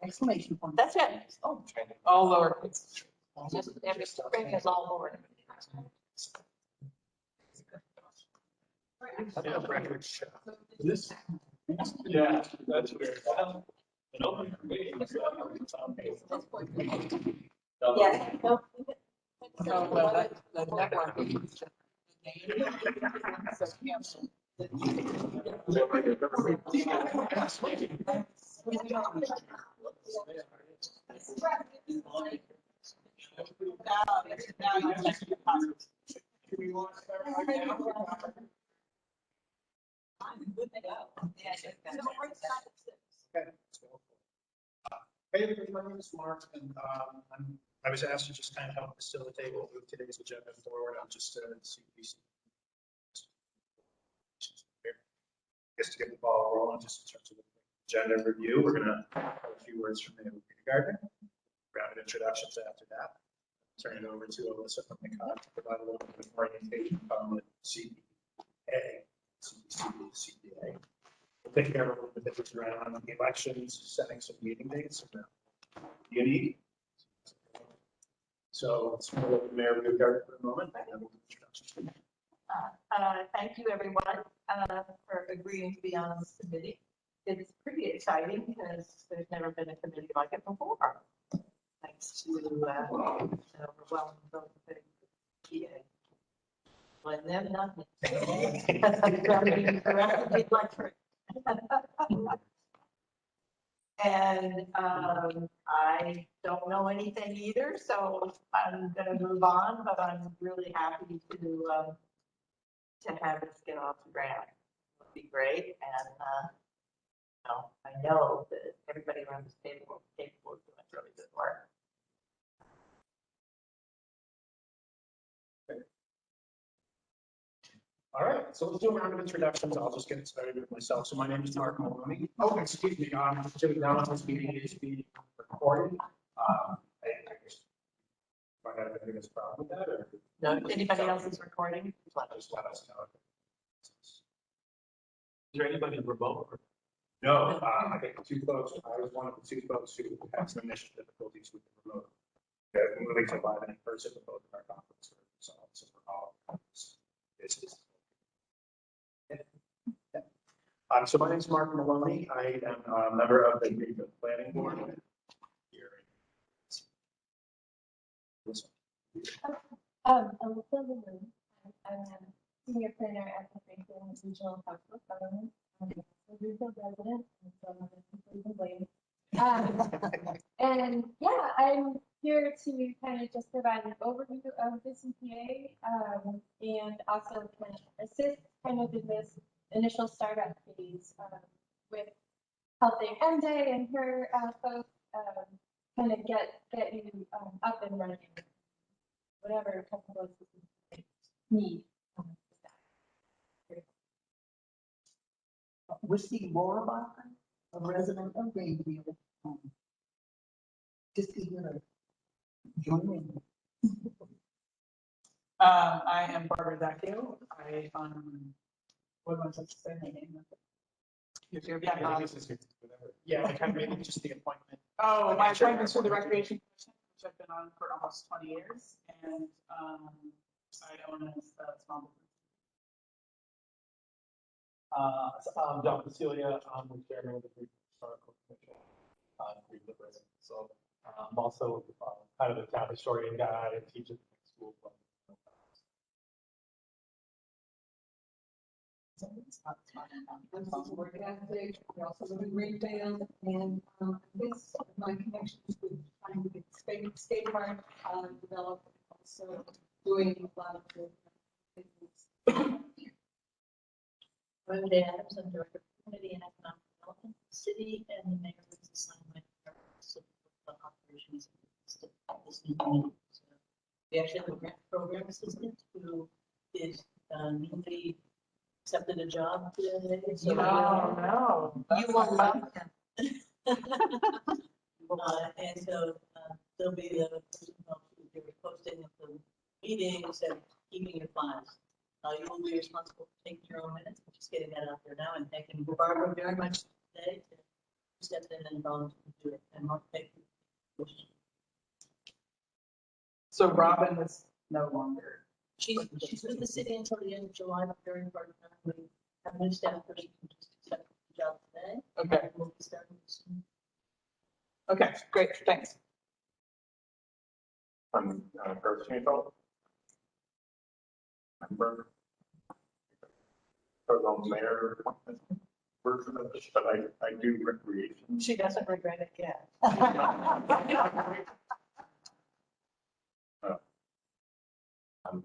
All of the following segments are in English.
Exclamation point. That's it. Oh, All lowercase. Just every string is all lower. This, yeah, that's weird. An open meeting. Yeah. No. So the network. Hey, everybody, my name is Mark, and I was asked to just kind of help facilitate what move today's agenda forward. I'm just CPC. Just to get the ball rolling, just in terms of the agenda review, we're gonna have a few words from Mayor Gardner, round of introductions after that. Turn it over to Alyssa from the COG to provide a little bit of orientation on the CPA, CPA. We'll take care of a little bit of this around the elections, setting some meeting dates. You need. So let's move over to Mayor Gardner for a moment. Thank you, everyone, for agreeing to be on this committee. It's pretty exciting because there's never been a committee like it before. Thanks to overwhelming vote for PA. When them nothing. And I don't know anything either, so I'm going to move on. But I'm really happy to have us get off the ground. It would be great, and I know that everybody around this table is capable of doing really good work. All right, so let's do a round of introductions. I'll just get started with myself. So my name is Mark Maloney. Oh, excuse me. Jimmy Downs, this meeting is being recorded. I just find out if anybody has a problem with that, or No, if anybody else is recording, just let us know. Is there anybody remote? No, I think the two folks, I was one of the two folks who had some initial difficulties with the remote. Moving to live and in person with both of our conference results. So we're all, this is. So my name is Mark Maloney. I am a member of the Greenfield Planning Board here. Alyssa Lilly. I'm a senior planner at the Greenfield Regional Council of Governments. I'm a Greenfield resident, and so I'm and yeah, I'm here to kind of just provide an overview of the CPA and also kind of assist kind of in this initial startup phase with helping MJ and her folks kind of get you up and running, whatever technical assistance you need. We're Steve Borabacher, a resident of Greenfield. Just eager to join in. I am Barbara Zacchio. I what was I saying my name? Yeah, like I maybe just the appointment. Oh, my appointments for the Recreation Commission, which I've been on for almost 20 years, and I own a small business. I'm John Cecilia. I'm the chairman of the Historical Commission. So I'm also kind of a town historian guy and teacher at the school. I'm work ethic. We also live in Greenfield, and this my connections with trying to get skate park developed, also doing a lot of the things. I'm Linda Adams. I'm Director of Community and Economic Development for the city, and the mayor was assigned my operations of this new community. So we actually have a grant program assistant who is newly accepted a job today. So no. You will love him. And so there'll be the person who'll be posting of the meetings and keeping your files. You will be responsible for taking your own minutes, but just getting that out there now, and thanking Barbara very much today to stepped in and volunteered to do it, and I'll take it. So Robin is no longer. She's with the city until the end of July, but during part time, we have a new staff person who just accepted the job today. Okay, We'll be starting soon. okay, great, thanks. I'm Garth Chantal. Member. Program mayor version of this, but I do recreation. She doesn't regret it yet. I'm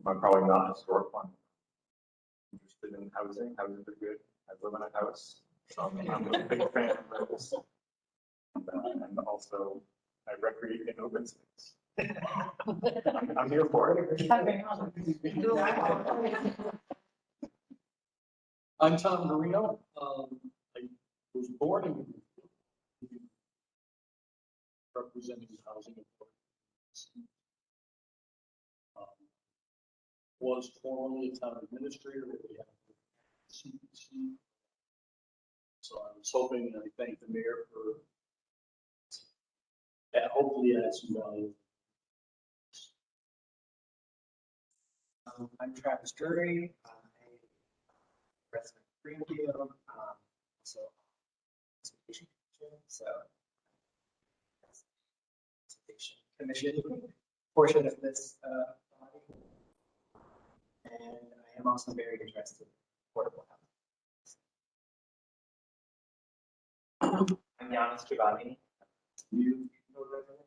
probably not historic one. Interested in housing. Houses are good. I live in a house. So I'm a big fan of those. And also I recreate in open space. I'm here for it. I'm Tom Marino. I was born in representing the housing authority. Was formerly a town administrator. We have CPC. So I was hoping, and I thank the mayor for that. Hopefully add some value. I'm Travis Drury. I'm a resident of Greenfield, so conservation commission. So conservation commission portion of this body, and I am also very interested in affordable housing. I'm Giannis Giovanni. You resident.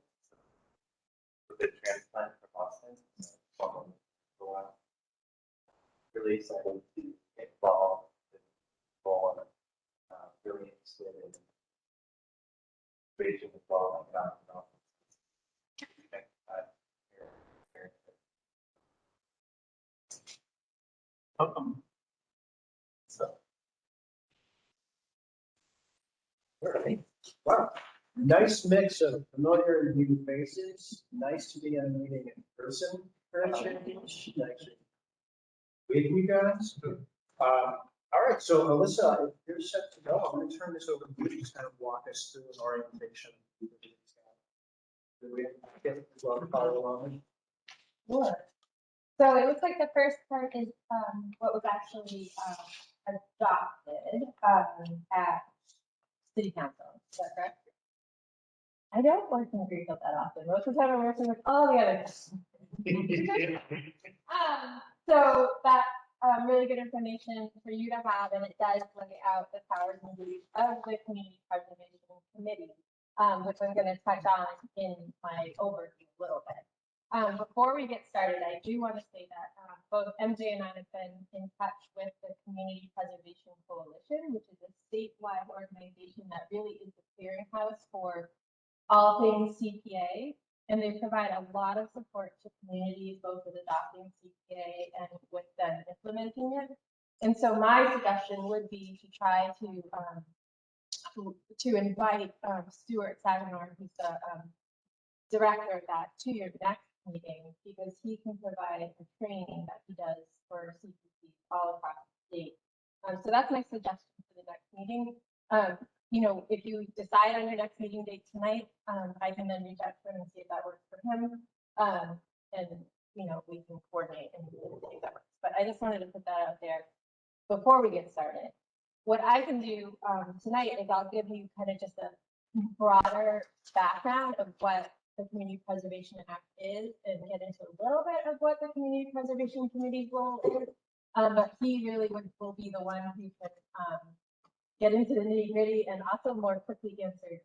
With the transplant for Boston. For a while. Really excited to get involved with people and really interested in creation as well. So. All right. Wow. Nice mix of familiar and new faces. Nice to be at a meeting in person for a change. Actually, with you guys. All right. So Alyssa, if you're set to go, I'm going to turn this over to you to kind of walk us through an orientation. Do we get as well to follow along? Sure. So it looks like the first part is what was actually adopted at city council. Is that correct? I don't work in Greenfield that often. Most of the time I'm working with all the other things. So that really good information for you to have, and it does lay out the powers and duties of the Community Preservation Committee, which I'm going to touch on in my overview a little bit. Before we get started, I do want to say that both MJ and I have been in touch with the Community Preservation Coalition, which is a statewide organization that really is the clearinghouse for all things CPA, and they provide a lot of support to communities, both with adopting CPA and with them implementing it. And so my suggestion would be to try to invite Stuart Saginaw, who's the director of that, to your next meeting, because he can provide a training that he does for CPC all across the state. So that's my suggestion for the next meeting. You know, if you decide on your next meeting date tonight, I can then reach out to him and see if that works for him. And, you know, we can coordinate and see if that works. But I just wanted to put that out there before we get started. What I can do tonight is I'll give you kind of just a broader background of what the Community Preservation Act is and get into a little bit of what the Community Preservation Committee's role is. But he really will be the one who can get into the nitty gritty and also more quickly answer your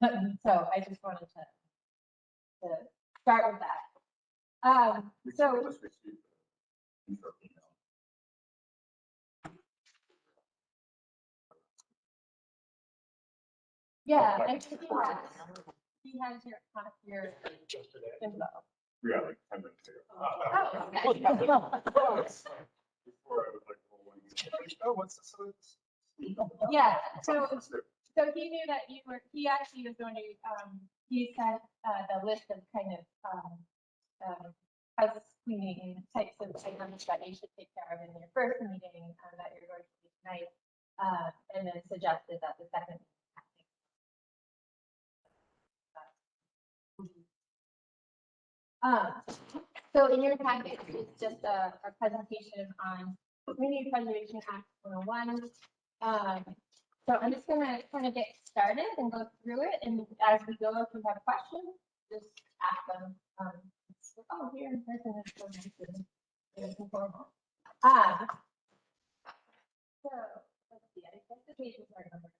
question. So I just wanted to start with that. So yeah, and he has your info. Yeah, like 10 minutes ago. Oh, okay. Before I was like, oh, what's this? Yeah, so he knew that you were, he actually was going to, he sent the list of kind of house cleaning types of items that you should take care of in your first meeting that you're going to do tonight. and then suggested that the second. So in your package, it's just a presentation on Community Preservation Act 101. So I'm just gonna kind of get started and go through it, and as we go, if you have questions, just ask them. Oh, here in person is so nice and informal. So let's see, I think the pages are numbered.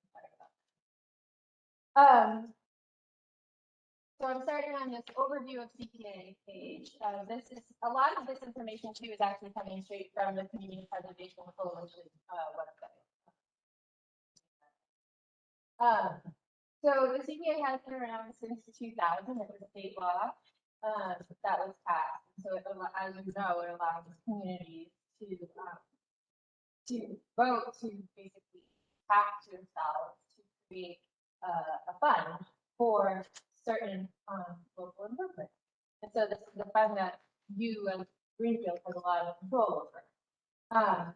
So I'm starting on this overview of CPA page. This is a lot of this information too is actually coming straight from the Community Preservation Coalition website. So the CPA has been around since 2000. It was a state law that was passed. So it, as you know, it allows communities to vote to basically tax themselves to create a fund for certain local improvements. And so this is the fund that you as Greenfield has a lot of control over.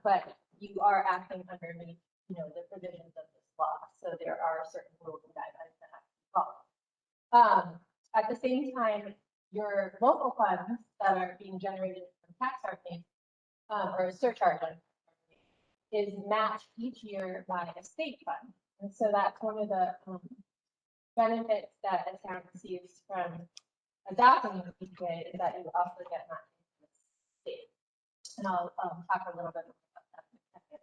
But you are acting underneath, you know, the provisions of this law. So there are certain rules and guidelines that have to be followed. At the same time, your local funds that are being generated from tax revenue or surcharge is matched each year by a state fund. And so that's one of the benefits that a town receives from adopting the CPA is that you also get matching from the state. And I'll talk a little bit about that in a second.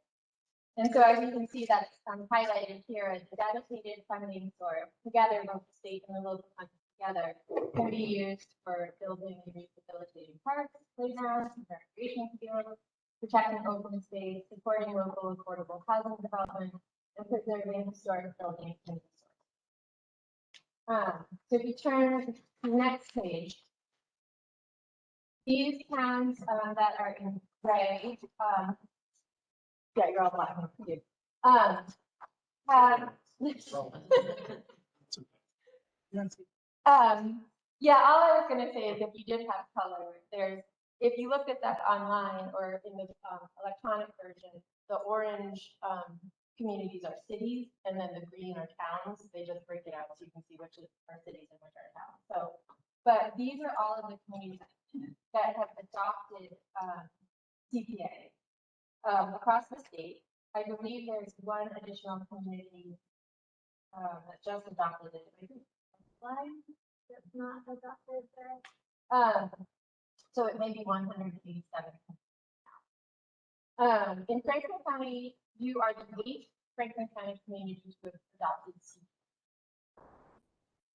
And so as you can see, that's highlighted here as the dedicated funding source. Together, both the state and the local funds together can be used for building and rehabilitating parks, playgrounds, recreation fields, protecting open space, supporting local affordable housing development, and preserving historic buildings and resources. So if you turn to the next page, these towns that are in gray, yeah, you're all black. Yeah, all I was going to say is if you did have color, if you looked at that online or in the electronic version, the orange communities are cities, and then the green are towns. They just break it out so you can see which are cities and which are towns. So, but these are all of the communities that have adopted CPA across the state. I believe there's one additional community that just adopted it. I think line that's not adopted there. So it may be 187. In Franklin County, you are the 8th Franklin County community to have adopted CPA.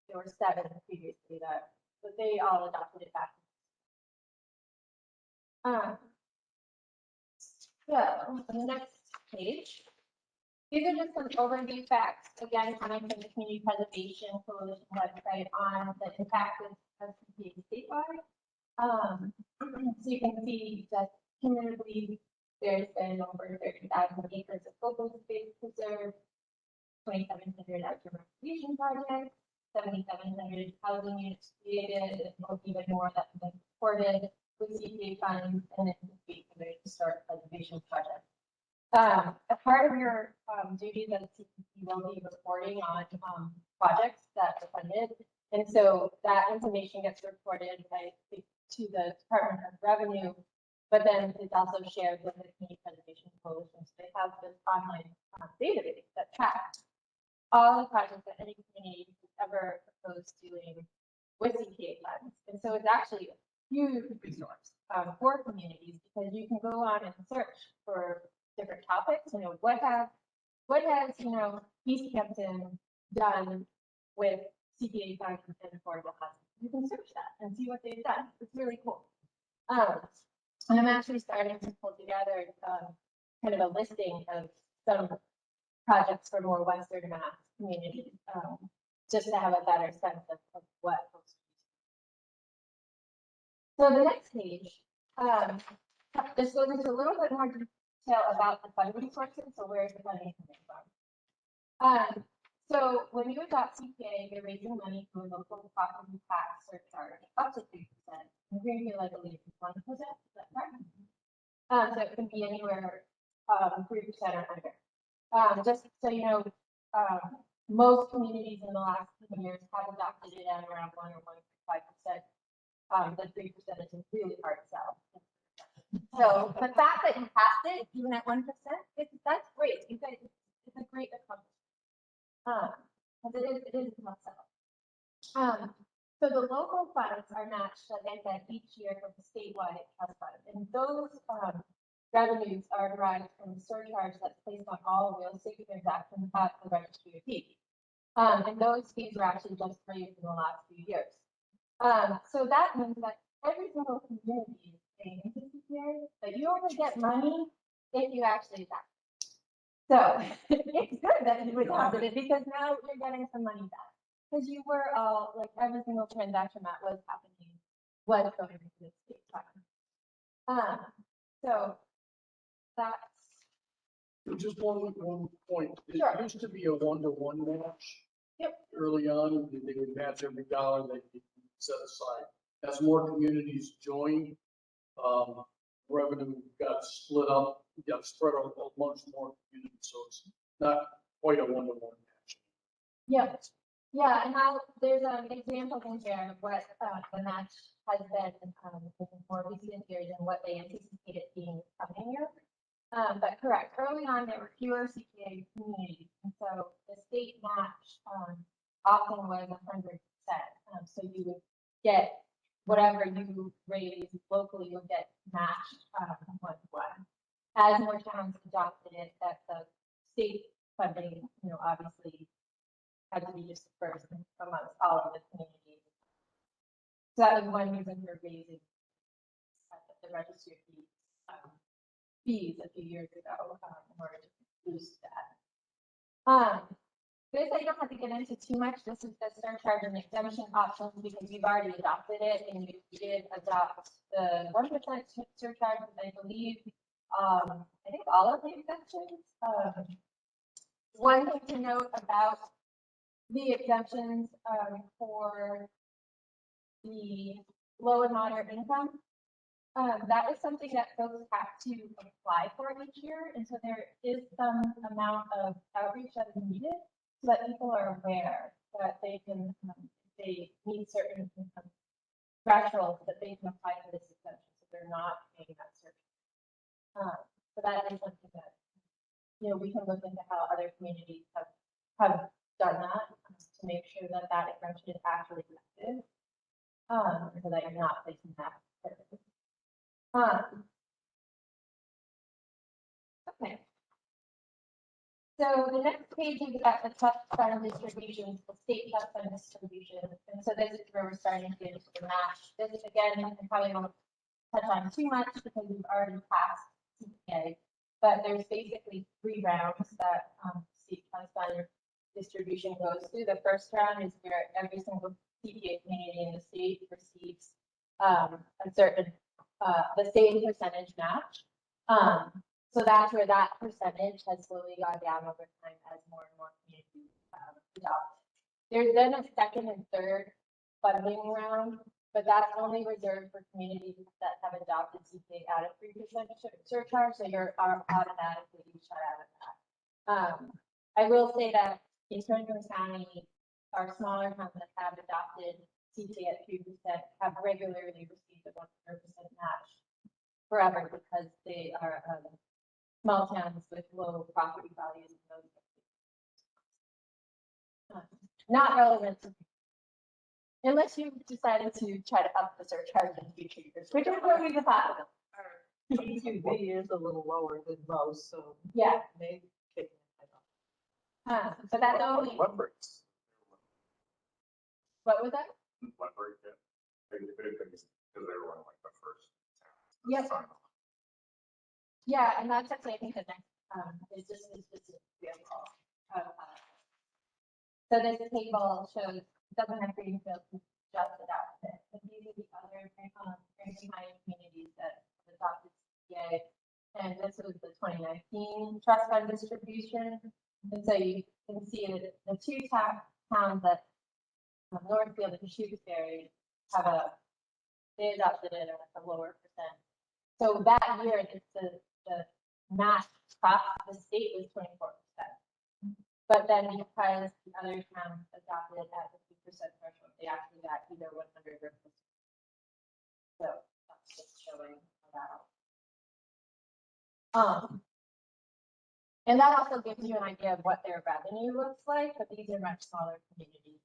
There were 7 previously but they all adopted it back. So on the next page, these are just some overview facts, again, coming from the Community Preservation Coalition website on the impact of CPA statewide. So you can see that cumulatively there's been over 30,000 acres of open space preserved, 2,700 outdoor recreation projects, 7,700 housing units created, and even more that have been supported with CPA funds and then historic preservation projects. A part of your duties as a CPC will be reporting on projects that are funded, and so that information gets reported to the Department of Revenue, but then it's also shared with the Community Preservation Coalition. So they have this online database that tracks all the projects that any community has ever proposed doing with CPA funds, and so it's actually a huge resource for communities because you can go on and search for different topics. You know, what has East Hampton done with CPA funds and affordable housing? You can search that and see what they've done. It's really cool. And I'm actually starting to pull together kind of a listing of some projects for more Western Mass communities, just to have a better sense of what folks do. So the next page, this goes into a little bit more detail about the funding sources. So where is the funding coming from? So when you adopt CPA, you're raising money from a local property tax surcharge up to 3%. And Greenfield, I believe, is 1%. Is that correct? So it can be anywhere 3% or under. Just so you know, most communities in the last few years have adopted it at around 1 or 1.5%. The 3% is really hard to sell. So the fact that you passed it, even at 1%, that's great. You guys, it's a great accomplishment. Because it is a must sell. So the local funds are matched, like I said, each year from the statewide trust fund, and those revenues are derived from the surcharge that's placed on all real estate transactions at the registry of deeds. And those fees are actually just raised in the last few years. So that means that every single community is paying into CPA, but you only get money if you actually adopt it. So it's good that you adopted it because now you're getting some money back. Because you were all, like, every single transaction that was happening was going into the state fund. So that's, Just one point. It Sure. used to be a 1-to-1 match. Yep. Early on, they would match every dollar that you set aside. As more communities joined, revenue got split up, got spread out amongst more communities, so it's not quite a 1-to-1 match. yeah. Yeah, and now there's an example in here of what the match has been in more recent years and what they anticipate it being coming year. But correct, early on there were fewer CPA communities, and so the state match often was 100%. So you would get whatever you raised locally would get matched 1-to-1. As more towns adopted it, that the state funding, obviously had to be dispersed amongst all of the communities. So that was one reason for raising the registry of deeds fees a few years ago in order to boost that. This I don't have to get into too much. This is the surcharge and exemption options because you've already adopted it and you did adopt the 1% surcharge, I believe. I think all of the exemptions. One thing to note about the exemptions for the low and moderate income, that is something that folks have to apply for each year. And so there is some amount of outreach that is needed so that people are aware that they can, they meet certain income thresholds that they can apply for this exemption. So they're not paying that surcharge. So that is something that, we can look into how other communities have done that to make sure that that exemption is actually effective, so that you're not placing that burden. Okay. So the next page is about the trust fund distributions, the state trust fund distribution, and so this is where we're starting to get into the match. This again, I probably won't touch on too much because we've already passed CPA, but there's basically 3 rounds that state trust fund distribution goes through. The first round is where every single CPA community in the state receives a certain, the same percentage match. So that's where that percentage has slowly gone down over time as more and more communities adopt. There's then a second and third funding round, but that's only reserved for communities that have adopted CPA at a 3% surcharge, so you're automatically shut out of that. I will say that in Turner County, our smaller towns that have adopted CPA at 3% have regularly received a 100% match forever because they are small towns with low property values. Not relevant unless you decided to try to up the surcharge in future years, which is going to happen. TTV is a little lower than most, so. Yeah. Maybe. So that's only, what was that? Because they were like the first. Yes. Yeah, and that's actually, I think, the next, is just an example of, so this table shows, doesn't have greenfield, just adopted it, but these are the other, ranking high communities that adopted CPA. And this was the 2019 trust fund distribution. And so you can see that the 2 towns that Northfield and Shrewsbury have they adopted it at a lower percent. So that year, the match across the state was 24%. But then because the other towns adopted it at 50% threshold, they actually got either 100 or 50. So that's just showing that. And that also gives you an idea of what their revenue looks like, but these are much smaller communities.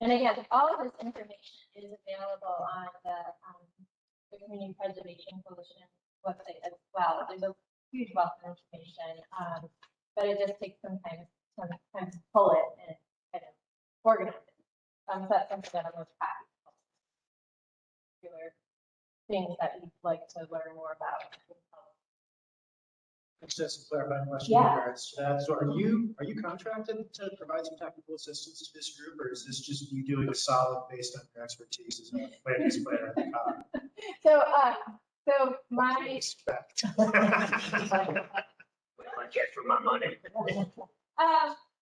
And again, all of this information is available on the Community Preservation Coalition website as well. There's a huge wealth of information, but it just takes some time to pull it and kind of organize it. So that's something that I'm most happy with. Particular things that you'd like to learn more about. Just a clarifying question in regards to that. So are you contracted to provide some technical assistance to this group, or is this just you doing a solid based on your expertise as a land-use planner at the top? So my Respect. I get for my money.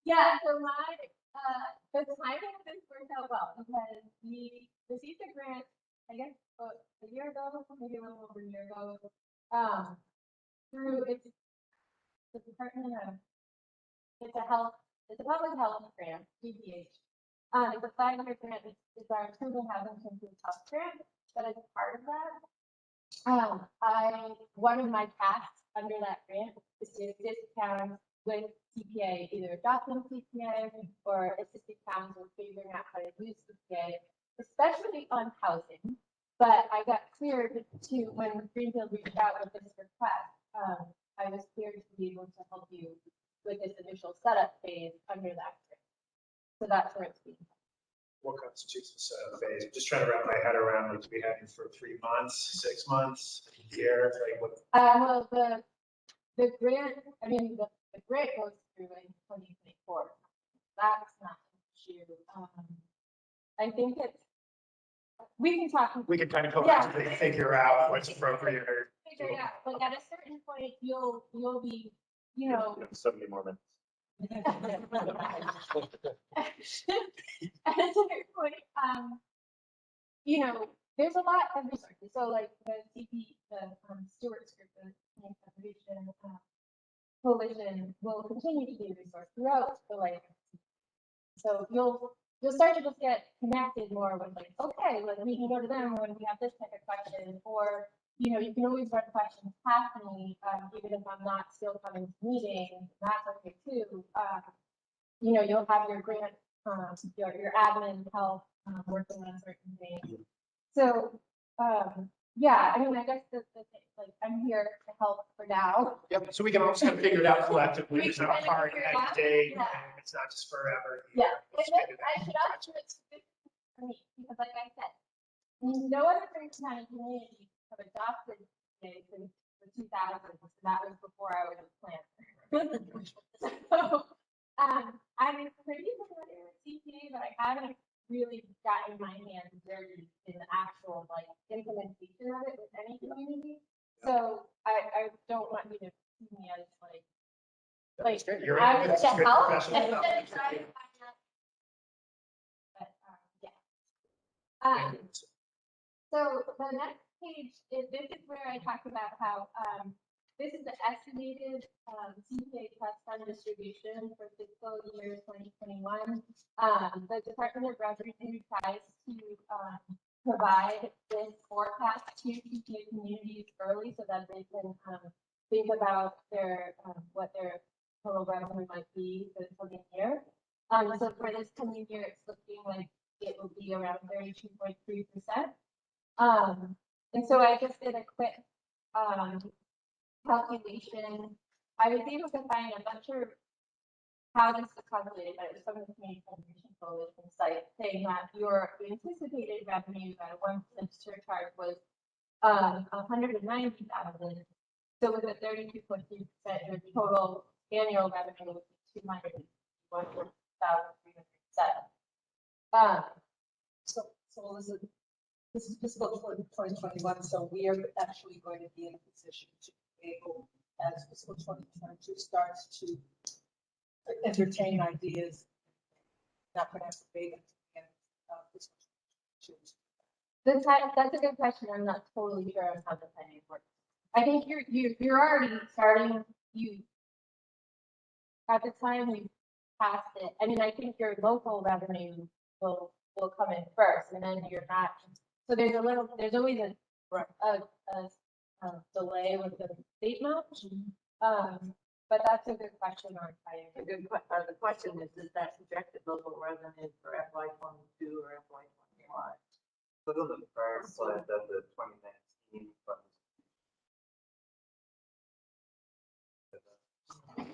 yeah, so the timing of this worked out well because we received a grant, I guess, a year ago, maybe a little over a year ago, through the Department of, it's a public health grant, DPH. It's a 5-year grant. It's our Improving Housing to Improve Health grant, but as a part of that, one of my tasks under that grant is to assist towns with CPA, either adopting CPA or assisting towns with figuring out how to use CPA, especially on housing. But I got cleared to, when Greenfield reached out with this request, I was cleared to be able to help you with this initial setup phase under that grant. So that's where it's being. What constitutes the setup phase? I'm just trying to wrap my head around, like, do we have you for 3 months, 6 months, a year, like what? Well, the grant, I mean, the grant goes through in 2024. That's not an issue. I think it's, we can talk. We can kind of Yeah. collectively figure out what's appropriate or. Figure it out, but at a certain point, you'll be, you know. 70 more minutes. At a certain point, you know, there's a lot of resources. So like the Stewart's group, the Community Preservation Coalition will continue to be a resource throughout the life. So you'll start to just get connected more with like, okay, like we can go to them when we have this type of question, or you know, you can always run questions past me, even if I'm not still coming to meetings. That's okay too. You know, you'll have your grant, your admin help working on certain things. So, yeah, I mean, I guess the like I'm here to help for now. Yep, so we can all just kind of figure it out collectively. It's not a kind of hard figure it end out. date, Yeah. and it's not just forever. Yeah, Let's and then figure that I should also it's for me because, like I said, no other kind of community have adopted it since the 2000s. So that was before I was a planner. So I'm pretty familiar with CPA, but I haven't really gotten my hands dirty in the actual like implementation of it with any community. So I don't want you to see me as like You're I was to good help professional. instead of trying to find out. But yeah. So the next page is, this is where I talk about how this is the estimated CPA trust fund distribution for fiscal year 2021. The Department of Revenue tries to provide this forecast to CPA communities early so that they can think about their what their total revenue might be for the coming year. So for this coming year, it's looking like it will be around 32.3%. And so I just did a quick calculation. I was able to find, I'm not sure how this is calculated, but it was from the Community Preservation Coalition site saying that your anticipated revenue at a 1% surcharge was 190,000. So with a 32.3%, your total annual revenue would be 201,307. So this is fiscal 2021, so we are actually going to be in a position to be able, as fiscal 2022 starts, to entertain ideas. Not going to have to wait until fiscal 2022. That's a good question. I'm not totally sure on how the timing works. I think you're already starting, at the time you passed it, I mean, I think your local revenue will come in first, and then you're not, so there's always a delay with the state match. But that's a good question on fire. The question is that projected local revenue for FY '22 or FY '21? Look at the prior slide that the 2019 funds.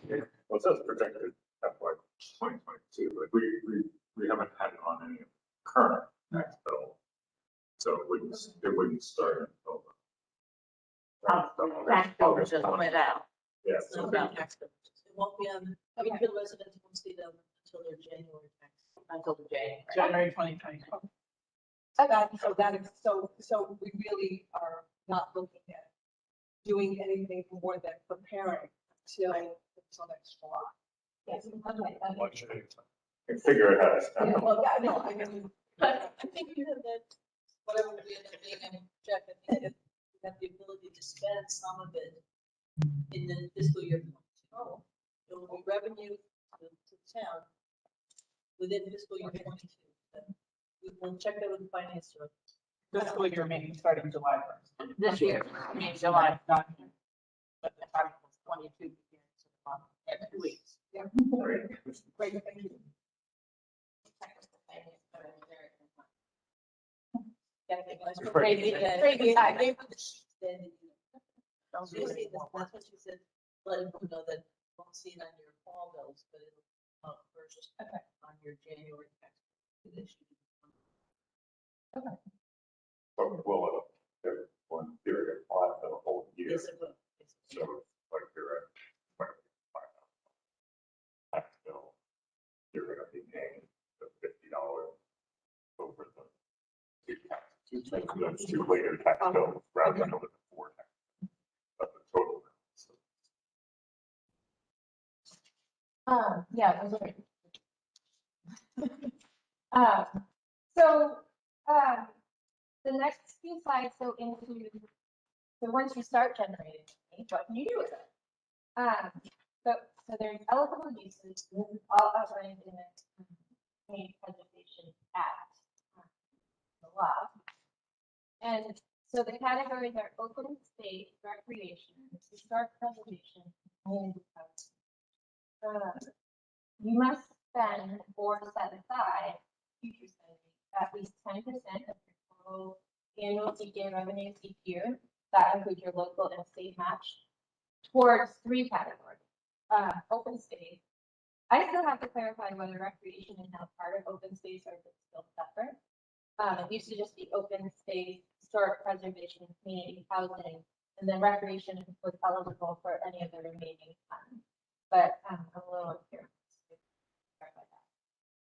Yeah, well, it says projected FY 2022, but we haven't had it on any current tax bill. So it wouldn't start until. Tax bill just went out. Yeah, It's so not about tax bills. It won't be on, I mean, the residents won't see them until their January tax. Until the January 2022. So we really are not looking at doing anything more than preparing till next July. Yes. luxury. You figure it out. Yeah, well, yeah, no, I mean, But I think you have that, whatever we end up being, I mean, Jack, I think that you have the ability to spend some of it in the fiscal year 22. It will be revenue to the town within fiscal year 22. We will check that with the finance director. Fiscal year meeting starting July 1st. This year, I mean, July, not, but the Article 22 begins in a month, in 2 weeks. yeah, great, thank you. Crazy, crazy. Then, Don't do you it see, anymore. that's what you said, let them know that you won't see it on your fall bills, but it'll come out first on your January tax. But will it, one theory apply for the whole year? Yes, it will. So like you're at tax bill, you're gonna be paying the $50 over the those two later tax bills rather than over the 4 tax. But the total. Yeah, those are. So, the next few slides go into, so once you start generating, what can you do with it? So there's eligible uses, this is all outlined in the Community Preservation Act, the law. And so the categories are open space, recreation, historic preservation, community housing. You must spend or set aside future spending at least 10% of your total annual CPA revenues each year. That includes your local and state match towards 3 categories. Open space. I still have to clarify whether recreation is now part of open space or if it's still separate. It used to just be open space, historic preservation, community housing, and then recreation was eligible for any of the remaining funds. But I'm a little unclear.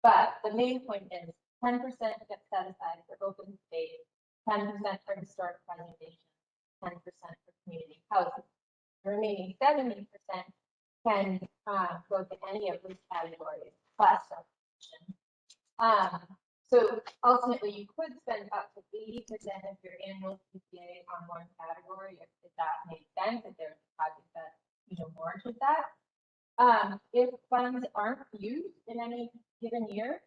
But the main point is 10% gets set aside for open space, 10% for historic preservation, 10% for community housing. The remaining 70% can go to any of these categories plus recreation. So ultimately, you could spend up to 80% of your annual CPA on one category if that makes sense, if there's a project that warranted that. If funds aren't used in any given year,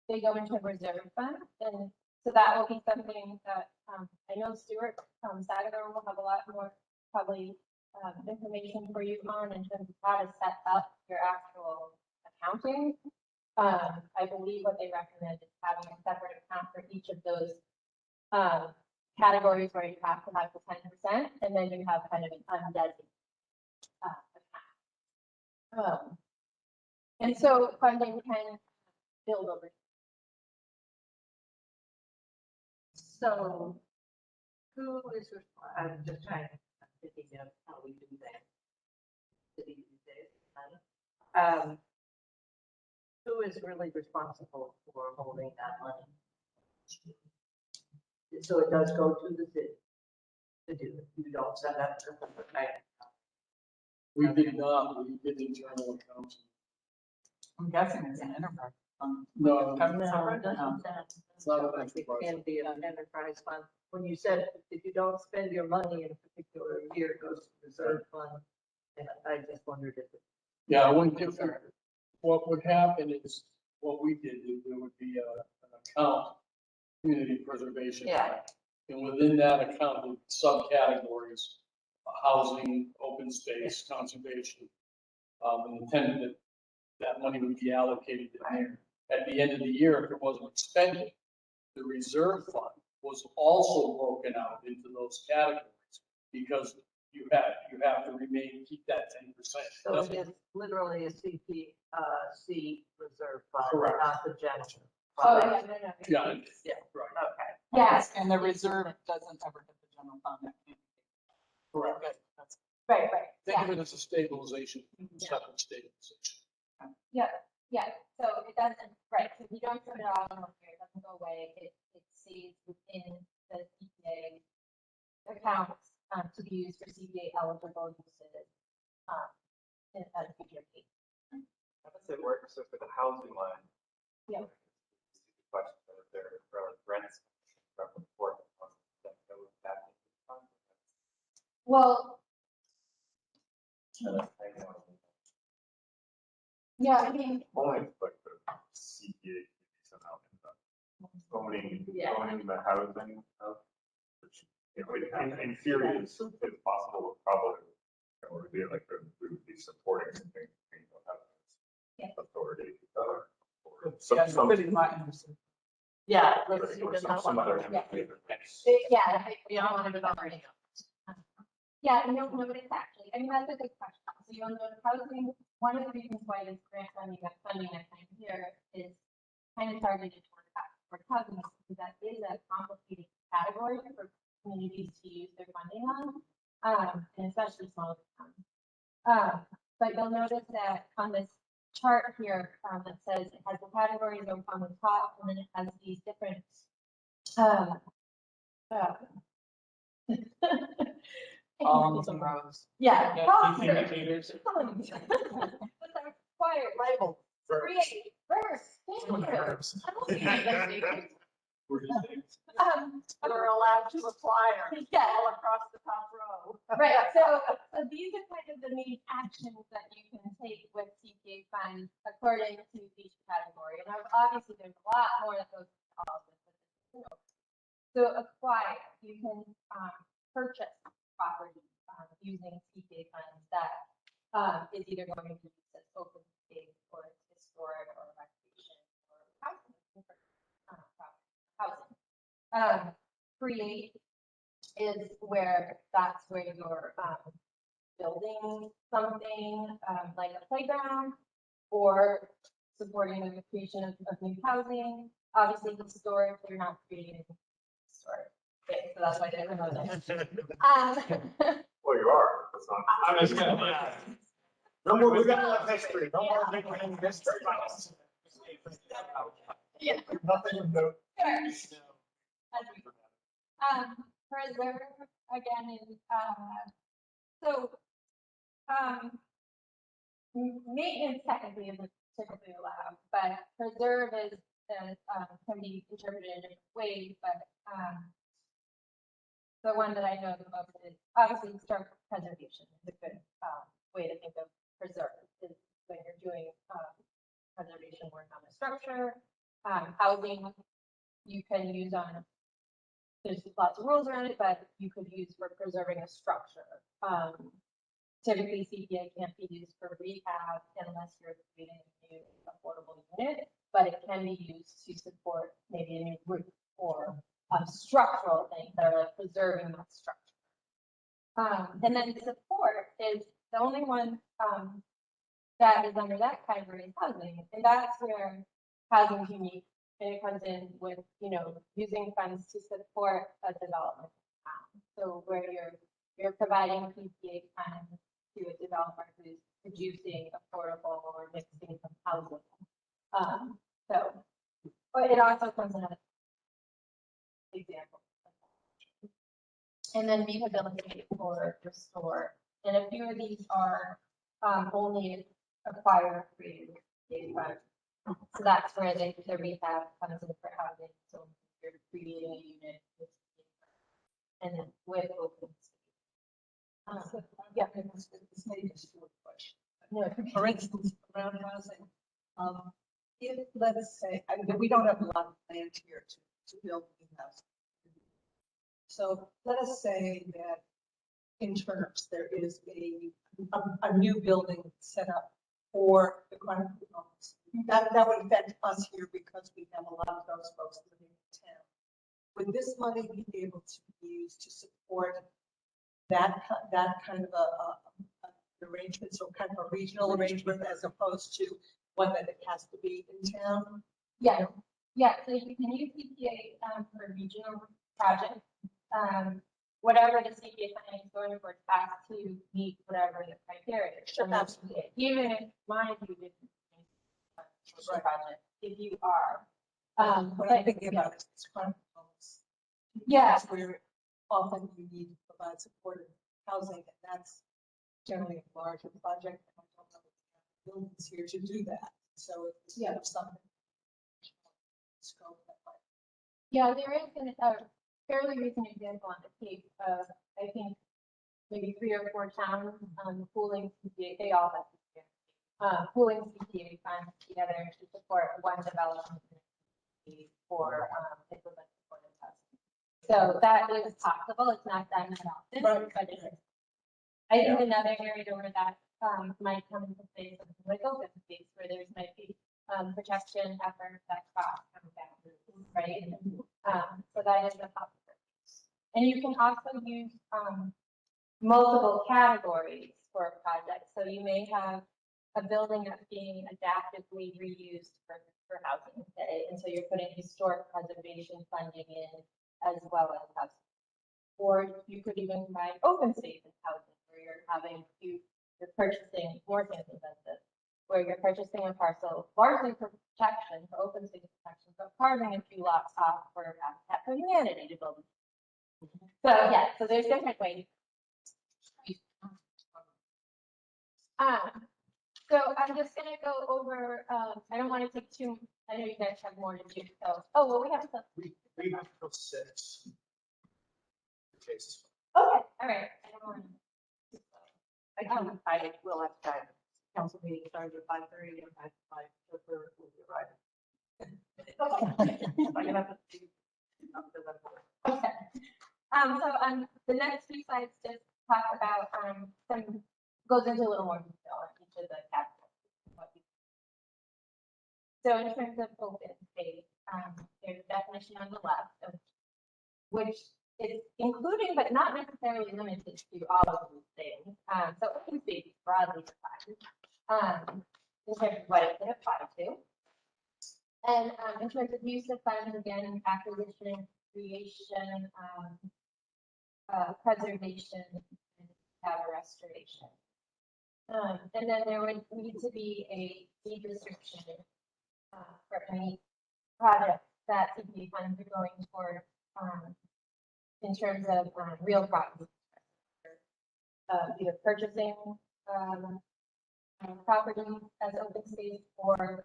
they go into a reserve fund, and so that will be something that I know Stuart from Sagador will have a lot more probably information for you on in terms of how to set up your actual accounting. I believe what they recommend is having a separate account for each of those categories where you have to have the 10%, and then you have kind of an undesignated account. And so funding can build over. So who is, I'm just trying to think of how we do that. City these days. Who is really responsible for holding that money? So it does go to the city to do it. You don't set up the bank. We did not, we did internal accounting. I'm guessing it's an enterprise No, Doesn't sound It's not an like it enterprise. can be an enterprise fund. When you said if you don't spend your money in a particular year, it goes to reserve fund. And I just wondered if it. yeah, what would happen is, what we did, there would be an account, community preservation. Yeah. And within that account, the subcategories, housing, open space, conservation. And intended that money would be allocated in there. At the end of the year, if it wasn't expended, the reserve fund was also broken out into those categories because you have to keep that 10%. So it is literally a C reserve fund, Correct. not the general. Oh, fund. Yeah, Yeah. right, Okay. Yes, And the reserve doesn't ever hit the general fund. That can't be. correct. Good, that's- right, Think yeah, of it as a stabilization, separate stabilization. yeah, so it doesn't, right, so if you don't put it all in one year, it doesn't go away, it stays within the CPA accounts, to be used for CPA eligible uses, at a future date. How does it work? So for the housing line? Yeah. Question, if there are like rents from before, that goes back into the fund? Well, yeah, I mean, Only like the CPA somehow owning the housing of, which, you know, in theory is possible, probably, or be like, we would be supporting something, authority, or Yeah, some, pretty much. Yeah. or let's see, then some how other. much- yeah, Beyond it already. yeah, I don't know what it's actually, I mean, that's a good question. So you'll note housing, one of the reasons why this grant funding I find here is kind of targeted toward housing, because that is a complicated category for communities to use their funding on, and especially smaller towns. But you'll notice that on this chart here, that says it has the categories on the top, and then it has these different, Columns and rows. yeah. Yeah, columns. indicators. Columns. What's our required? Label. Create, verse, We're allowed to acquire Yeah. all across the top row. right, so these are kind of the main actions that you can take with CPA funds according to each category. And obviously there's a lot more that goes into all of this. But, you know, so acquire, you can purchase property using CPA funds that is either going to be used as open space or historic or recreation or housing. Create is where that's where you're building something like a playground or supporting the creation of new housing. Obviously, historic, you're not creating anything historic. Okay, so that's why there's another. Well, you are, that's not. I was gonna, yeah. No more, we got enough history, no more making any history. Yeah. Nothing of note. Preserve again is so maintenance technically isn't typically allowed, but preserve is can be interpreted in different ways. But the one that I know the most is obviously historic preservation is a good way to think of preserve. Is when you're doing preservation work on a structure. Housing you can use on. There's lots of rules around it, but you could use for preserving a structure. Typically, CPA can't be used for rehab unless you're creating a new affordable unit, but it can be used to support maybe a new roof or structural things that are like preserving that structure. And then support is the only one that is under that category is housing, and that's where housing is unique. And it comes in with, you know, using funds to support a development. So where you're providing PPA funds to a developer who's producing affordable or mixed income housing. But it also comes in as example. And then rehabilitate or restore. And a few of these are only acquired created funds. So that's where the rehab comes in for housing, so you're creating a unit with, and then with open space. Yeah, this may just a question. No, For instance, around housing, if, let us say, I mean, we don't have a lot of land here to build new housing. So let us say that in terms, there is a new building set up for the chronic homes. That would affect us here because we have a lot of those folks living in town. Would this money be able to be used to support that kind of an arrangement, so kind of a regional arrangement as opposed to one that it has to be in town? yeah, yeah, so you can use CPA for regional projects. Whatever the CPA funding is going for has to meet whatever the criteria is. Sure, absolutely. Even if, mind you, didn't Right. project, if you are. What I'm thinking about is chronic homes. Yeah. That's where often you need to provide supportive housing, and that's generally a larger project. And I don't know if we have buildings here to do that. So it's something. Scope that might. Yeah, there is a fairly recent example on the Cape of, I think, maybe 3 or 4 towns, pooling CPA, they all have CPA, pooling CPA funds together to support one development for, implement supportive housing. So that is possible, it's not done that often, but it is. I think another area where that, might come into place is like open space, where there's might be, protection efforts that cross come down, right? So that is a possibility. And you can also use, multiple categories for a project. So you may have a building that's being adaptively reused for housing, say, and so you're putting historic preservation funding in as well as housing. Or you could even provide open space in housing, where you're purchasing more expensive, where you're purchasing a parcel largely for protection, for open space protection, but carving a few lots off for Habitat for Humanity to build. So yeah, so there's different ways. So I'm just gonna go over, I don't want to take too, I know you guys have more to do, so, oh, well, we have some. We have till 6. Cases. Okay, all right. I don't want to. I will have time. Council meeting started at 5:30 and my chauffeur will be arriving. I'm gonna have to do something like that. Okay. So the next few slides just talk about, some, goes into a little more detail on each of the categories. So in terms of open space, there's a definition on the left of which is including but not necessarily limited to all of these things. So open space is broadly defined in terms of what it can apply to. And in terms of use of funds, again, acquisition, creation, preservation, and restoration. And then there would need to be a deed restriction for any projects that CPA funds are going towards in terms of real property. Either purchasing property as open space, or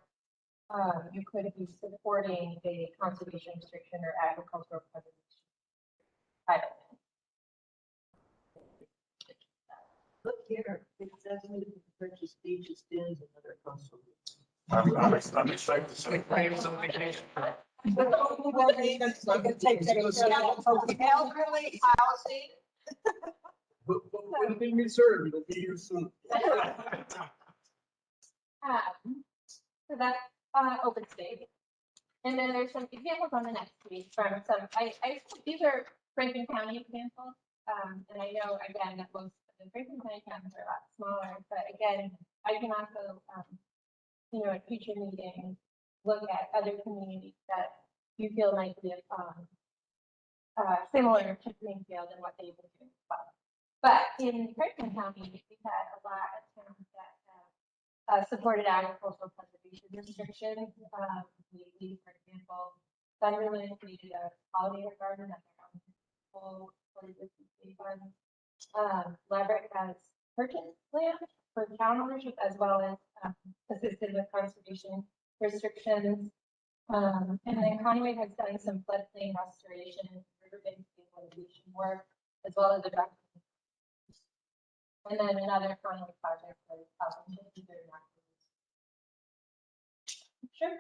you could be supporting a conservation restriction or agricultural preservation. Private. Look here, it says we can purchase beaches, stands, and other coastal. I'm excited to say. Elderly housing. But anything reserved, it'll be here soon. So that's open space. And then there's some examples on the next page from some, these are Franklin County examples. And I know, again, that most of the Franklin County counties are a lot smaller, but again, I can also, at future meetings, look at other communities that you feel might be similar to Greenfield and what they've been doing as well. But in Franklin County, we've had a lot of towns that have supported agricultural preservation restrictions. We, for example, Sunderland created a pollinator garden at their own full funds. Laverick has purchased land for town ownership as well as assisted with conservation restrictions. And then Conway has done some floodplain restoration, riverbank stabilization work, as well as a draft. And then another Conway project was helping to do their Sure.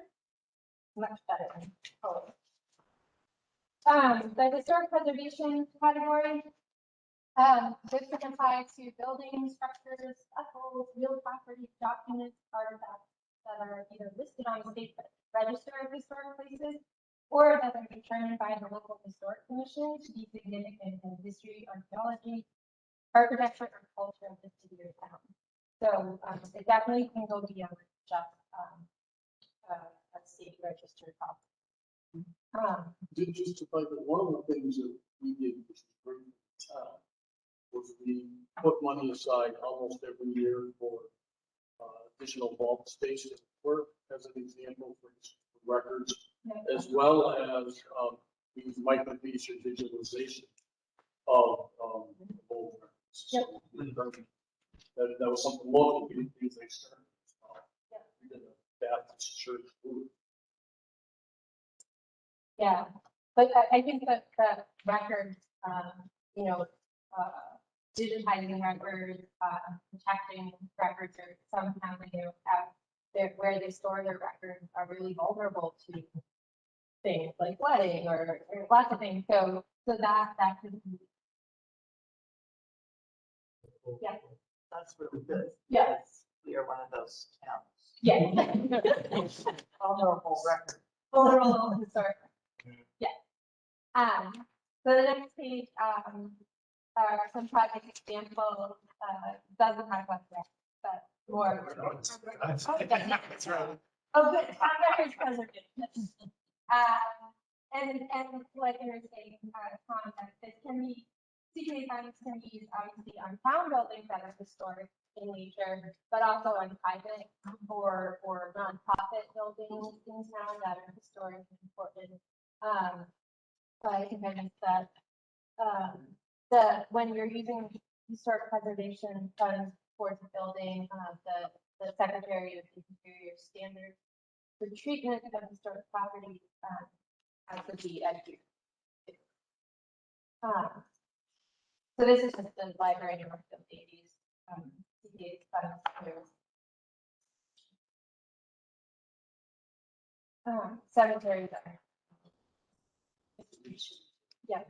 Much better. Oh. The historic preservation category, this can apply to buildings, structures, vessels, real property, documents, artifacts that are either listed on the state register of historic places or that are determined by the local historic commission to be significant in history, archaeology, architecture, or culture of the city or town. So it definitely can go beyond just a state registered property. Just to find that one of the things that we did, which was great for the town, was we put money aside almost every year for additional vault space work, as an example, for records, as well as we use microfiche or digitalization of old records. Yep. So that was something local, we didn't use external. We did a Baptist church group. Yeah, but I think that the records, you know, digitizing records, protecting records, or somehow they have where they store their records are really vulnerable to things like flooding or lots of things. So that could be. Yeah. That's really good. Yes. We are one of those towns. Yeah. Vulnerable record. Vulnerable historic. Yeah. So the next page, some project examples, doesn't talk about that, but more. That's right. Oh, good, on records preservation. And like you were saying, Tom, that this can be, CPA funds can be used obviously on town buildings that are historic in nature, but also on private or nonprofit buildings in town that are historic and important. So I think I missed that. When you're using historic preservation funds towards the building, the Secretary of the Interior standards for treatment of historic property has to be adhered to. So this is just the library and the ladies, CPA funds here. Cemeteries are. Yeah.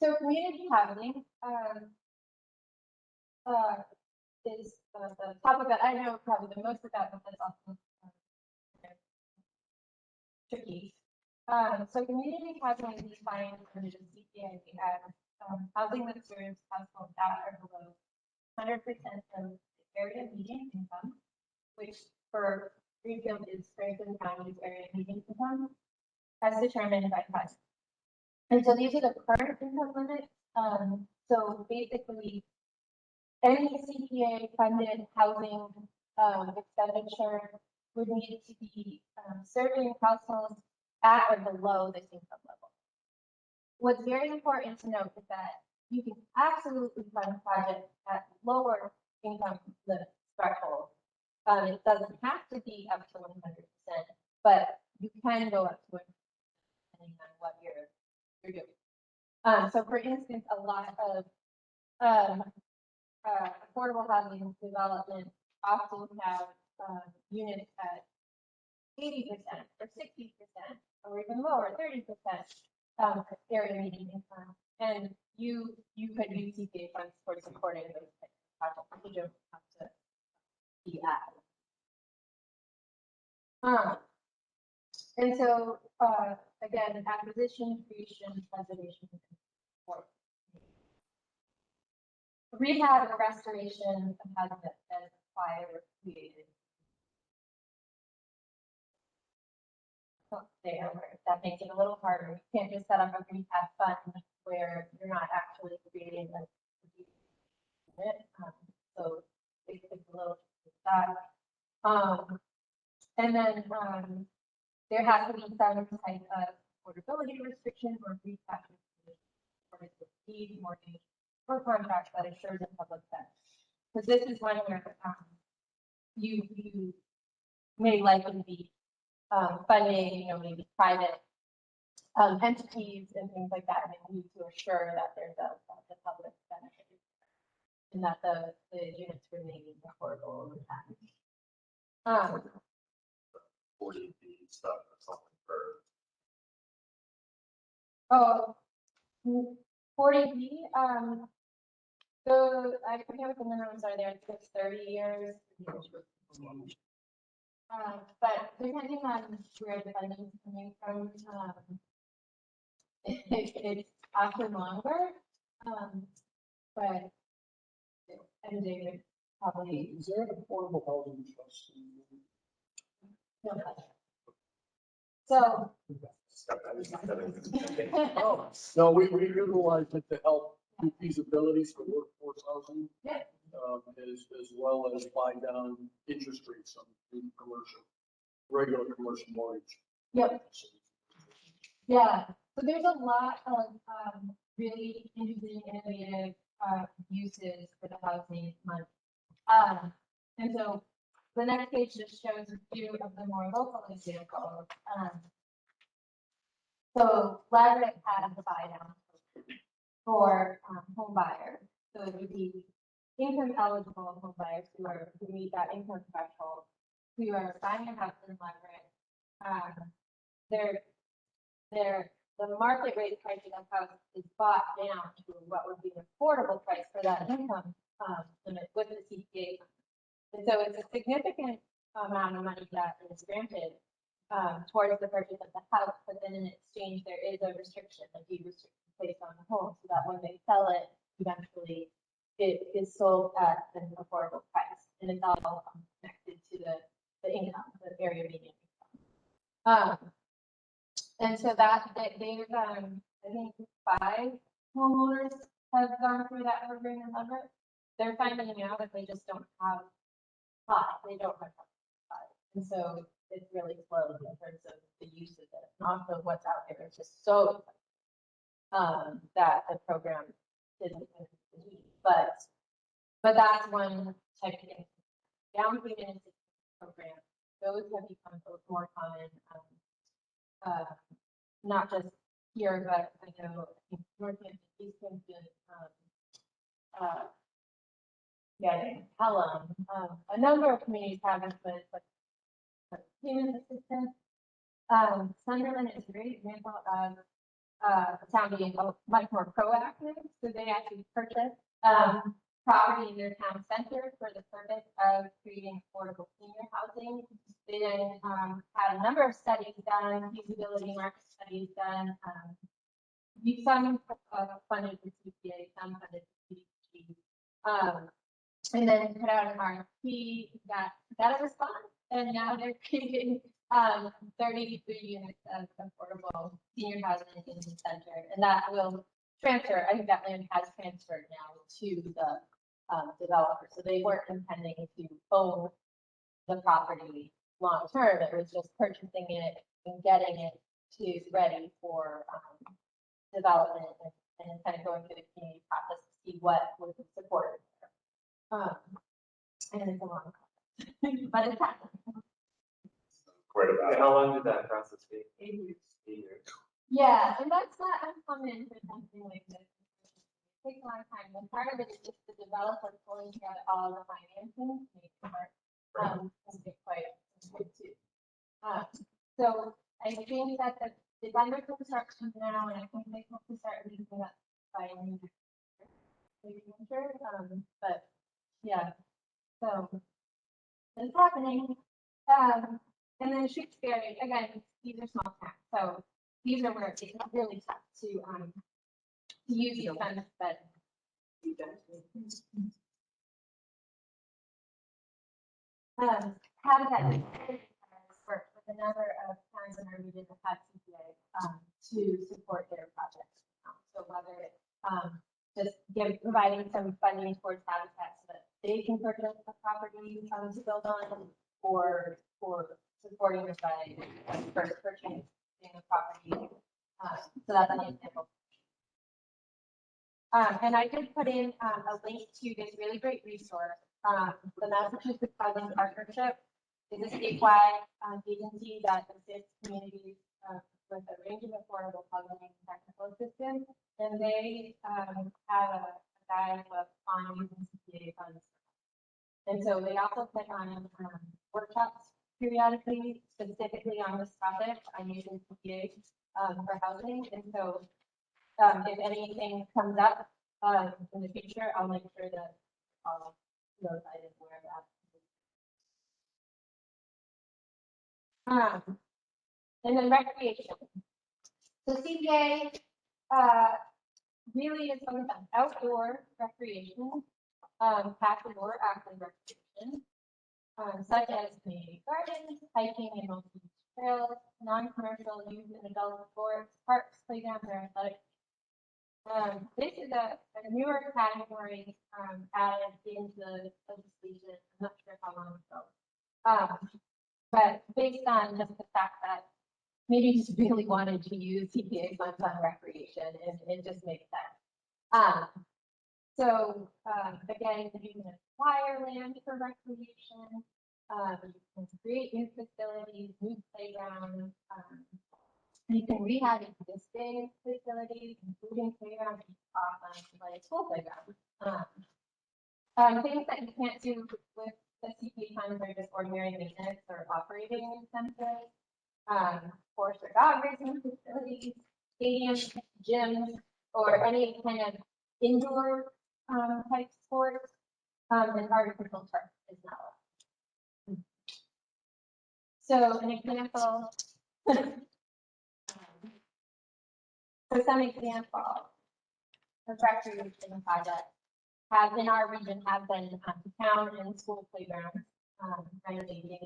So community housing is the top of it. I know probably the most about, but that's also tricky. So community housing is defined under the CPA as housing that serves households that are below 100% of the area median income, which for Greenfield is Franklin County's area median income, as determined by HUD. And so these are the current income limits. So basically, any CPA funded housing expenditure would need to be serving households at or below this income level. What's very important to note is that you can absolutely fund projects at lower income limit threshold. It doesn't have to be up to 100%, but you can go up to it depending on what you're doing. So for instance, a lot of affordable housing development often have units at 80% or 60% or even lower, 30% area median income. And you could use CPA funds for supporting those types of projects. You don't have to be at. And so again, acquisition, creation, preservation, and support. Rehab or restoration of housing that is acquired or created. There, where that makes it a little harder. You can't just set up a rehab fund where you're not actually creating like so it's a little that. And then there has to be some type of affordability restriction or recapitalization or deed, mortgage, or contract that assures the public benefit. Because this is one where you may likely be funding, you know, maybe private entities and things like that. And we need to assure that there's the public benefit and that the units remain affordable over time. 40B stuff or something for. Oh, 40B, so I forget what the minimums are there, I think it's 30 years. But depending on where the funding is coming from, it's often longer. But and David probably Is there an affordable housing trust? know that. So. Oh, no, we utilize it to help do feasibilities for workforce housing. Yeah. As well as buy down interest rates on regular commercial mortgage. Yep. Yeah, so there's a lot of really interesting, innovative uses for the housing money. And so the next page just shows a few of the more local examples. So Laderick has a buy down for home buyers. So it would be income eligible home buyers who meet that income threshold, who are buying a house in Laderick. The market rate price of the house is bought down to what would be an affordable price for that income limit with the CPA. And so it's a significant amount of money that is granted towards the purchase of the house, but then in exchange, there is a restriction, a deed restriction placed on the home, so that when they sell it, eventually it is sold at an affordable price, and it's all connected to the income, the area median income. And so that they've, I think 5 homeowners have gone through that program in Leverett. They're finding now that they just don't have pot, they don't have pot. And so it's really slow in terms of the use of it. And also what's out there is just so that the program isn't but that's one type of thing. Down payment program, those have become more common. Not just here, but I know in Northampton, East Hampton, in Pelham, a number of communities have implemented like payment assistance. Sunderland is a great example of a town being much more proactive. So they actually purchased property in their town center for the purpose of creating affordable senior housing. They then had a number of studies done, feasibility market studies done. Some funded the CPA, some funded the CDBG. And then put out an RFP that got a response, and now they're creating 33 units of affordable senior housing in the center, and that will transfer. I think that land has transferred now to the developer, so they weren't intending to own the property long term. It was just purchasing it and getting it to ready for development and kind of going through the community process to see what would be supported. And it's a long process, but it's happening. Quite about. How long did that process take? 8 years. 8 years. Yeah, and that's not uncommon for something like this. It takes a long time. And part of it is just the developer pulling together all the financing to make it work. And get quite good too. So I think that it's under construction now, and I think they hope to start leasing that by new year. But yeah, so it's happening. And then Shakespeare, again, these are small towns, so these are where it's really tough to use these funds, but Habitat work with a number of towns in our region that have CPA to support their projects. So whether just providing some funding towards Habitat so that they can purchase the property to build on, or supporting the site first purchasing the property. So that's an example. And I did put in a link to this really great resource. The Massachusetts Housing Partnership is a statewide agency that assists communities with a range of affordable housing and technical assistance. And they have a guide on using CPA funds. And so they also put on workshops periodically, specifically on this topic, on using CPA for housing. And so if anything comes up in the future, I'll make sure that I'll notify them where that. And then recreation. So CPA really is focused on outdoor recreation, passive or active recreation, such as community gardens, hiking and multi-use trails, non-commercial youth and adult sports, parks, playgrounds, or athletic. This is a newer category added into the legislation. I'm not sure how long ago. But based on just the fact that maybe just really wanted to use CPA funds on recreation, and it just makes sense. So again, you can acquire land for recreation, you can create new facilities, new playgrounds, you can rehab existing facilities, including playgrounds, like school playgrounds. Things that you can't do with the CPA funds are just ordinary maintenance or operating expenses. Horse or dog racing facilities, stadiums, gyms, or any kind of indoor type sports, and artificial turf is not allowed. So an example, so some examples of recreation projects have in our region have been town and school playgrounds, renovating them,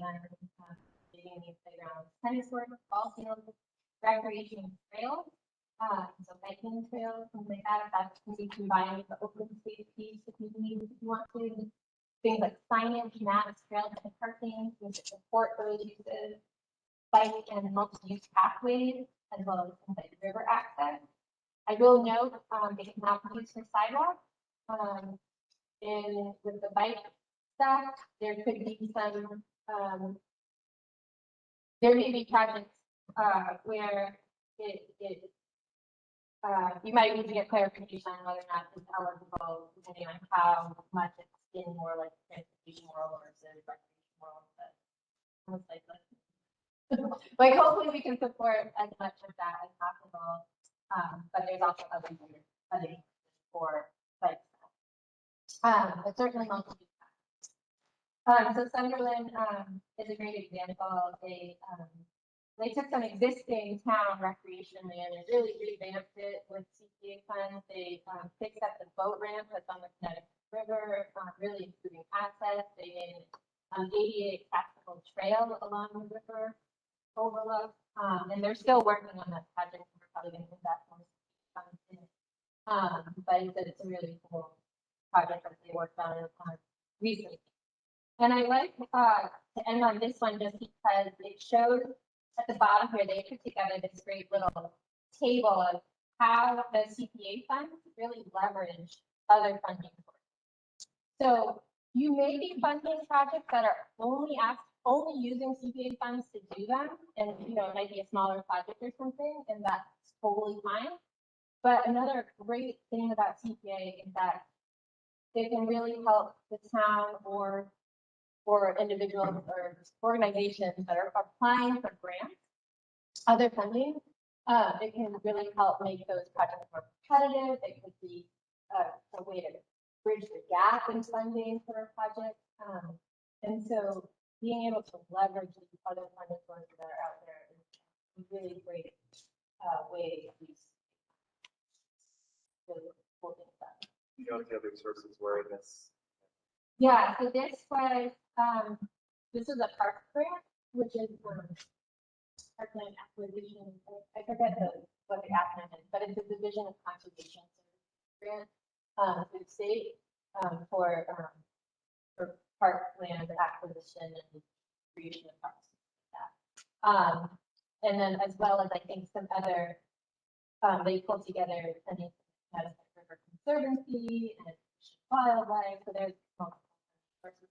new playgrounds, tennis courts, ball fields, recreation trails, so biking trails, things like that. That can be combined with the open space piece if you need, if you want to. Things like signage, maps, trails, and parking to support those uses, bike and multi-use pathways, as well as things like river access. I will note it cannot be used for sidewalks. And with the bike stuff, there could be some there may be projects where you might need to get clarification on whether or not it's eligible, depending on how much it's in more like transportation world versus recreation world. But most likely, like hopefully we can support as much of that as possible. But there's also other for like but certainly multiple. So Sunderland is a great example. They took some existing town recreation land and really revamped it with CPA funds. They fixed up the boat ramp that's on the Connecticut River, really improving access. They made an ADA accessible trail along the river overlook, and they're still working on that project. We're probably going to invest more funds in it. But it's a really cool project that they worked on recently. And I like to end on this one just because it shows at the bottom here, they put together this great little table of how the CPA funds really leverage other funding sources. So you may be funding projects that are only using CPA funds to do them, and it might be a smaller project or something, and that's totally fine. But another great thing about CPA is that it can really help the town or individuals or organizations that are applying for grants, other funding. It can really help make those projects more competitive. It could be a way to bridge the gap in funding for a project. And so being able to leverage these other funding sources that are out there is a really great way to use really cool things done. You know what the other sources were in this? Yeah, so this was a park grant, which is parkland acquisition. I forget what the acronym is, but it's a division of conservation grant through the state for parkland acquisition and creation of parks. Like that. And then as well as I think some other they pulled together funding from the River Conservancy and wildlife. So there's multiple sources.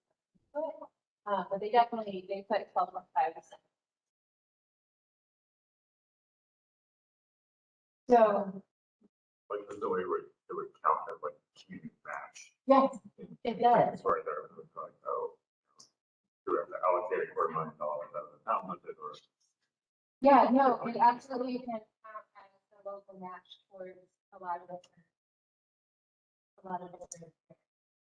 But they definitely, they put 12.5%. So, Like, there's no way it would count as like community match. yes, it does. It's right there, it's like, oh, you have to allocate $250,000 out of the town budget or. Yeah, no, it absolutely can count as a local match towards a lot of different.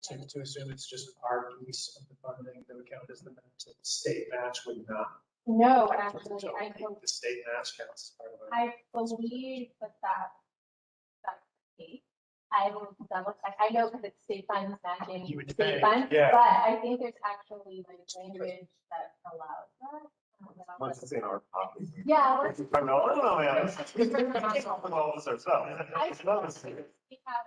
So to assume it's just our piece of the funding that would count as the match, that the state match would not. No, count actually, towards the I total. don't, The state match counts as part of it. I believe that's the case. I will double check. I know because it's state funds matching You would state pay, funds, yeah. but I think there's actually like language that allows that. But I'll Once double- it's in our copy. Yeah, I don't know, man. All this ourselves. I see how it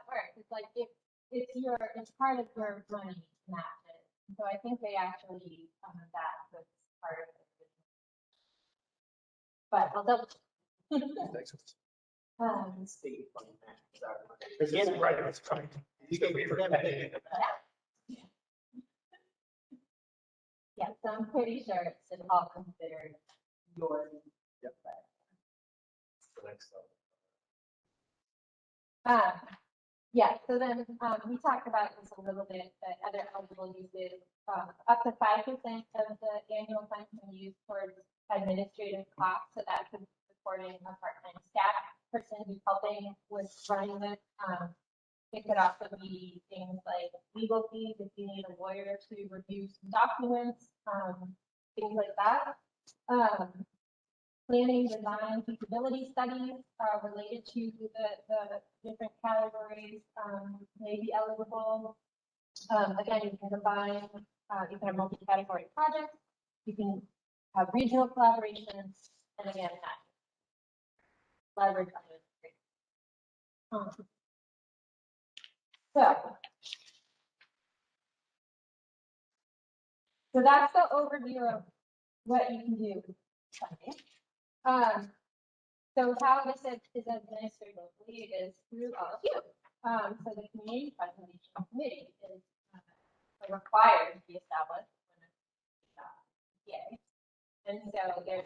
works. It's like if it's part of your money matches. So I think they actually that was part of it. But I'll double. Thanks. State fund match. It's right, it's fine. You can wait for them. Yeah, so I'm pretty sure it's all considered yours. Yep. The next level. Yeah, so then we talked about this a little bit, that other eligible uses, up to 5% of the annual fund can be used towards administrative costs. So that could be supporting a part-time staff person who's helping with running this. It could also be things like legal fees if you need a lawyer to review some documents, things like that. Planning, design, feasibility studies related to the different categories may be eligible. Again, you can combine, you can have multi-category projects, you can have regional collaborations, and again, leverage on those. So that's the overview of what you can do with funding. So how this is administered locally is through all of you. So the community preservation committee is required to be established when it's PA. And so there's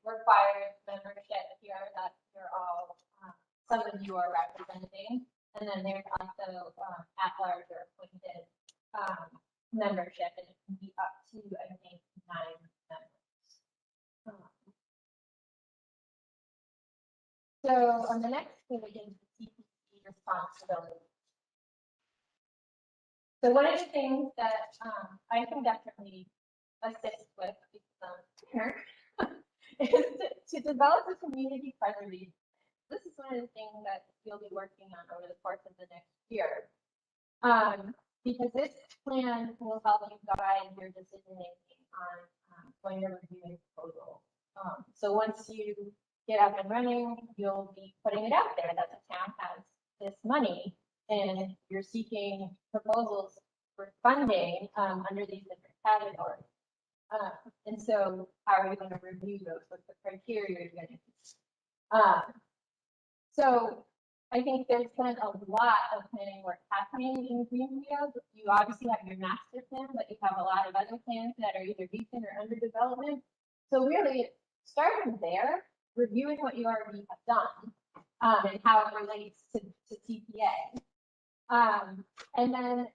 required membership here that you're all, some of you are representing. And then there's also at-large or appointed membership, and it can be up to, I think, 9 members. So on the next page is the CPC responsibility. So one of the things that I can definitely assist with here is to develop a community preservation. This is one of the things that you'll be working on over the course of the next year. Because this plan will help you guide your decision making on when you're reviewing proposals. So once you get up and running, you'll be putting it out there that the town has this money and you're seeking proposals for funding under these different categories. And so how are you going to review those? What's the criteria you're going to use? So I think there's been a lot of planning work happening in Greenfield. You obviously have your master plan, but you have a lot of other plans that are either decent or under development. So really, starting there, reviewing what you already have done and how it relates to TPA. And then,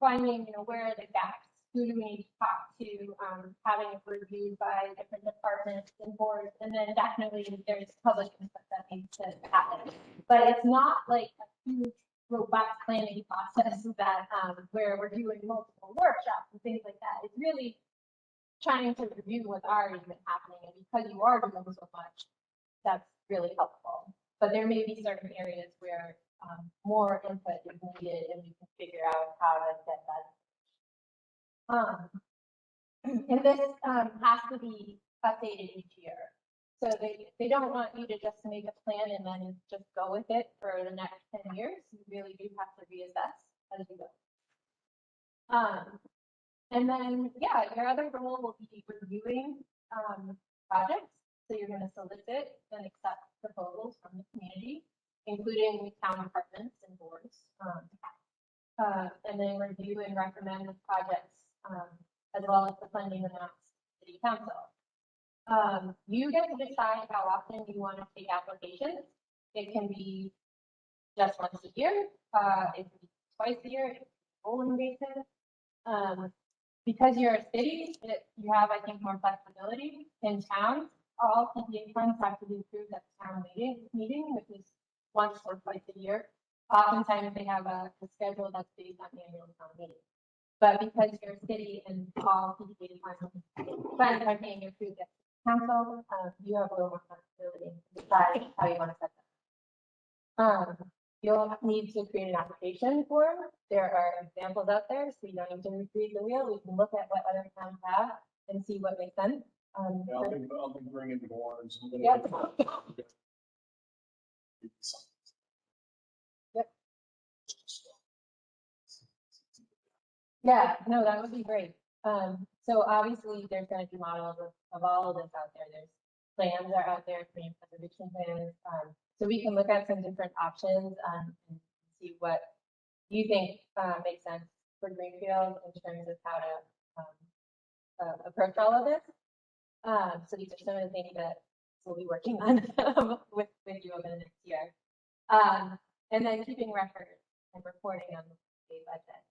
finding, where are the gaps? Who do we need to talk to? Having it reviewed by different departments and boards, and then definitely there's public input that needs to happen. But it's not like a huge, robust planning process that where we're doing multiple workshops and things like that. It's really trying to review what's already been happening, and because you are doing so much, that's really helpful. But there may be certain areas where more input is needed, and we can figure out how to get that. And this has to be updated each year. So they don't want you to just make a plan and then just go with it for the next 10 years. You really do have to reassess as you go. And then, your other role will be reviewing projects. So you're going to solicit and accept proposals from the community, including town departments and boards. And then review and recommend projects as well as the funding amounts to city council. You get to decide how often you want to take applications. It can be just once a year, it can be twice a year, rolling basis. Because you're a city, you have, I think, more flexibility. In towns, all PPA funds have to be approved at the town meeting, which is once or twice a year. Oftentimes they have a schedule that's based on annual town meeting. But because you're a city and all PPA funds are being approved at council, you have a little more flexibility to decide how you want to set that. You'll need to create an application form. There are examples out there, so you don't need to recreate the wheel. We can look at what other towns have and see what makes sense. Yeah, I'll be bringing more and some. Yep. Yep. Yeah, no, that would be great. So obviously there's going to be models of all of this out there. There's plans are out there, community preservation plans. So we can look at some different options and see what you think makes sense for Greenfield in terms of how to approach all of this. So these are some of the things that we'll be working on with you over the next year. And then keeping records and reporting on the state budget.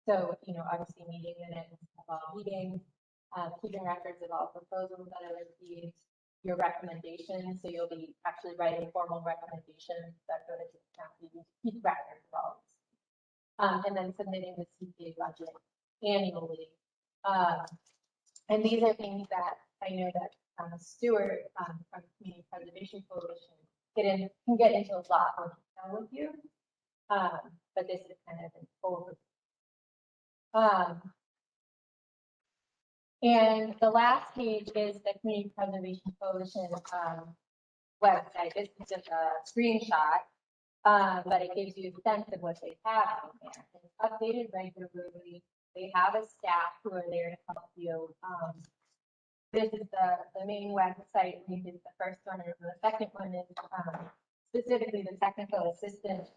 So, you know, obviously meeting minutes of all meetings, keeping records of all proposals that are received, your recommendations. So you'll be actually writing formal recommendations that go to the county, keep records of all of this. And then submitting the CPA budget annually. And these are things that I know that Stuart from Community Preservation Coalition can get into a lot more detail with you. But this is kind of an overview. And the last page is the Community Preservation Coalition website. This is just a screenshot, but it gives you a sense of what they have on there. It's updated regularly. They have a staff who are there to help you. This is the main website. We did the first one, and the second one is specifically the technical assistance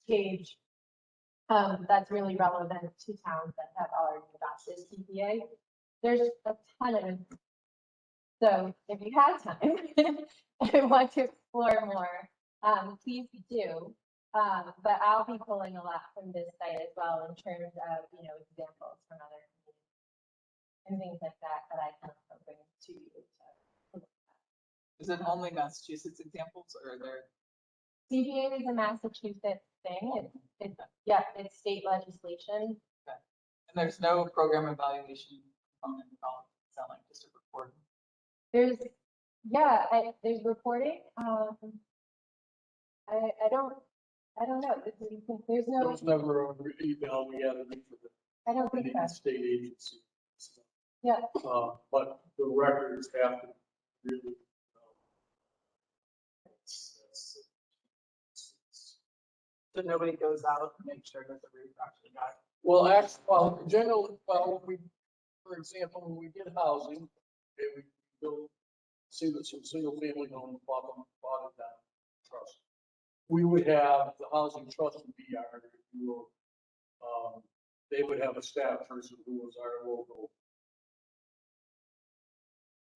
page. That's really relevant to towns that have already adopted TPA. There's a ton of them. So if you have time and want to explore more, please do. But I'll be pulling a lot from this site as well in terms of, you know, examples from other communities and things like that that I can also bring to you. To Is it only Massachusetts examples or are there? TPA is a Massachusetts thing. It's state legislation. Okay. And there's no program evaluation component at all. It sounds like just a report. There's reporting. I don't know. There's There no. was never an email we had to do for I don't think the so. state agency. Yeah. But the records have to really. So nobody goes out and makes sure that the roof actually got. Well, actually, generally, for example, when we did housing, okay, we built some single family homes, bought it down, trust. We would have the housing trust would be our, if you will, they would have a staff person who was our local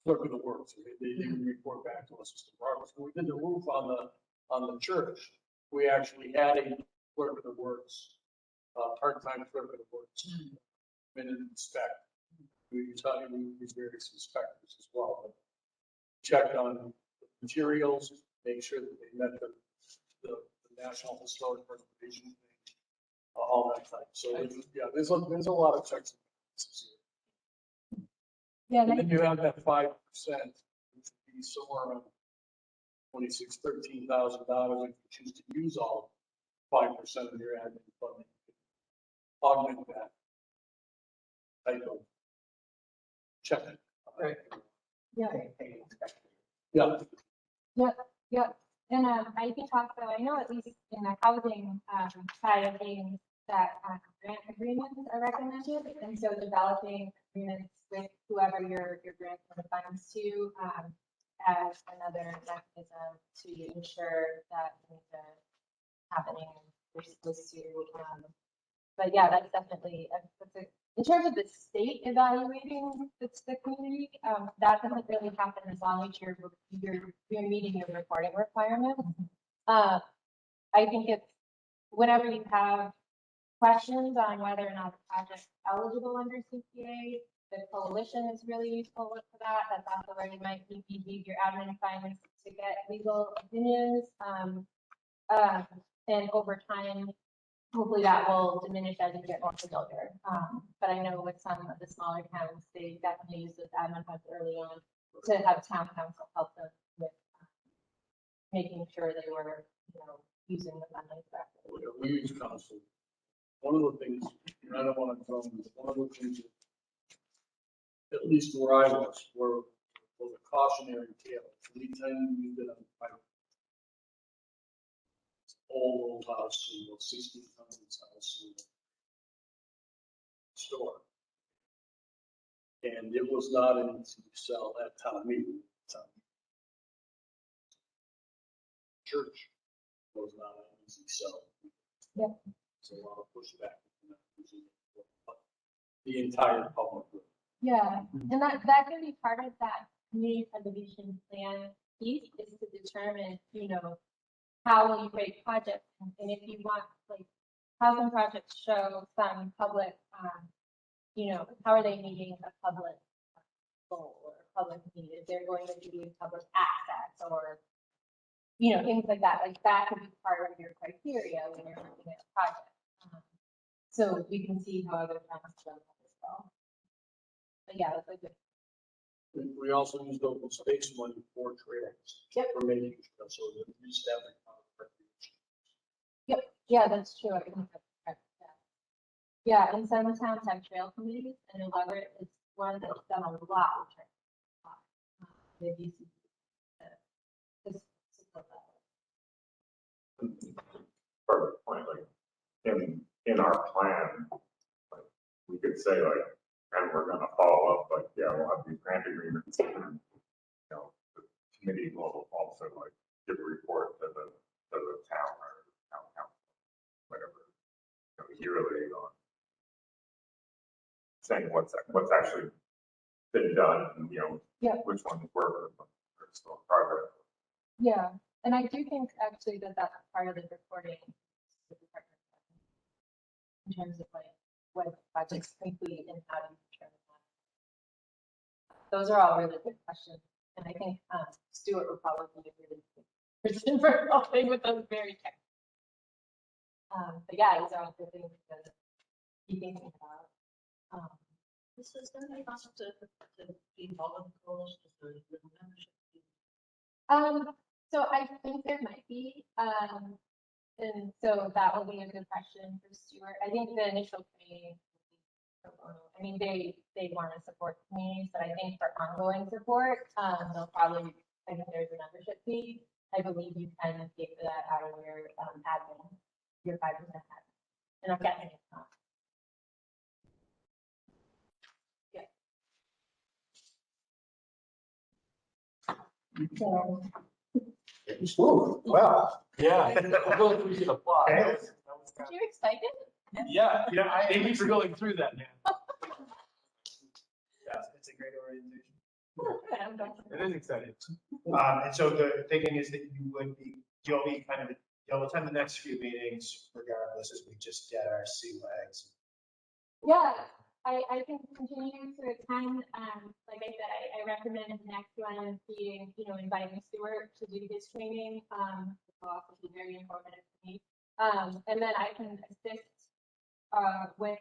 clerk of the works. They didn't report back to us as departments. When we did the roof on the church, we actually had a clerk of the works, part-time clerk of the works, come in and inspect. We taught him these various inspectors as well. But checked on materials, make sure that they met the National Historic Preservation thing, all that type. So there's a lot of checks and balances here. Yeah. And then you have that 5%, which would be somewhere around $13,000 if you choose to use all 5% of your admin funding. Augment that type of checking. Right. Yeah. Yeah. And I think also, I know at least in the housing side of things that grant agreements are recommended. And so developing agreements with whoever your grant funds to as another mechanism to ensure that things are happening and we're supposed to. But yeah, that's definitely in terms of the state evaluating the community, that doesn't really happen as long as you're meeting your reporting requirements. I think it's whenever you have questions on whether or not the project's eligible under CPA, the coalition is really useful for that. That's also where you might need your admin assignments to get legal opinions. And over time, hopefully that will diminish as you get more familiar. But I know with some of the smaller towns, they definitely use those admin hubs early on to have town council help them with making sure they were, using the funding correctly. Yeah, we use council. One of the things, and I don't want to tell them, one of the things, at least where I was a cautionary tale. Anytime you get a pipe, old house, 1600s house store. And it was not an easy sell at town meeting. Church was not an easy sell. Yeah. There's a lot of pushback. The entire public. Yeah, and that can be part of that community preservation plan piece is to determine, how will you rate projects? And if you want, like, how some projects show some public, how are they meeting a public goal or public need? Is there going to be public access or, things like that? Like that could be part of your criteria when you're looking at a project. So you can see how other towns have done that as well. But yeah, that's a good. We also use open space money for trails. Yep. For making sure, so that we establish. Yep, yeah, that's true. I think that's correct. Yeah, and some towns have trail committees, and Leverett is one that's done a lot of trails. They've used to support that. Perfect point, like, in our plan, like, we could say like, and we're gonna follow up, like, yeah, we'll have these grant agreements. And, the committee will also like give a report to the town or town council, whatever, yearly on saying what's actually been done and, Yeah. which ones were still in progress. Yeah, and I do think actually that's part of the reporting in terms of like what projects complete and how do you determine that. Those are all really good questions, and I think Stuart would probably be a really good person for helping with those very technical. But yeah, these are all good things to be thinking about. This is going to be possible to be involved in the coalition, so the membership. So I think there might be, and so that will be a good question for Stuart. I think the initial training, I mean, they want to support communities, but I think for ongoing support, they'll probably, I think there's a membership fee. I believe you can pay for that out of your admin, your 5% admin. And I'm guessing it's not. So, Well, Yeah, I feel like we should apply. hey, are you excited? Yeah, thank you I, for going through that, man. yeah, it's a great orientation. It is exciting. And so the thinking is that you'll attend the next few meetings regardless as we just get our sea legs. Yeah, I can continue to attend. Like I said, I recommend the next one being, inviting Stuart to do his training. It will also be very informative to me. And then I can assist with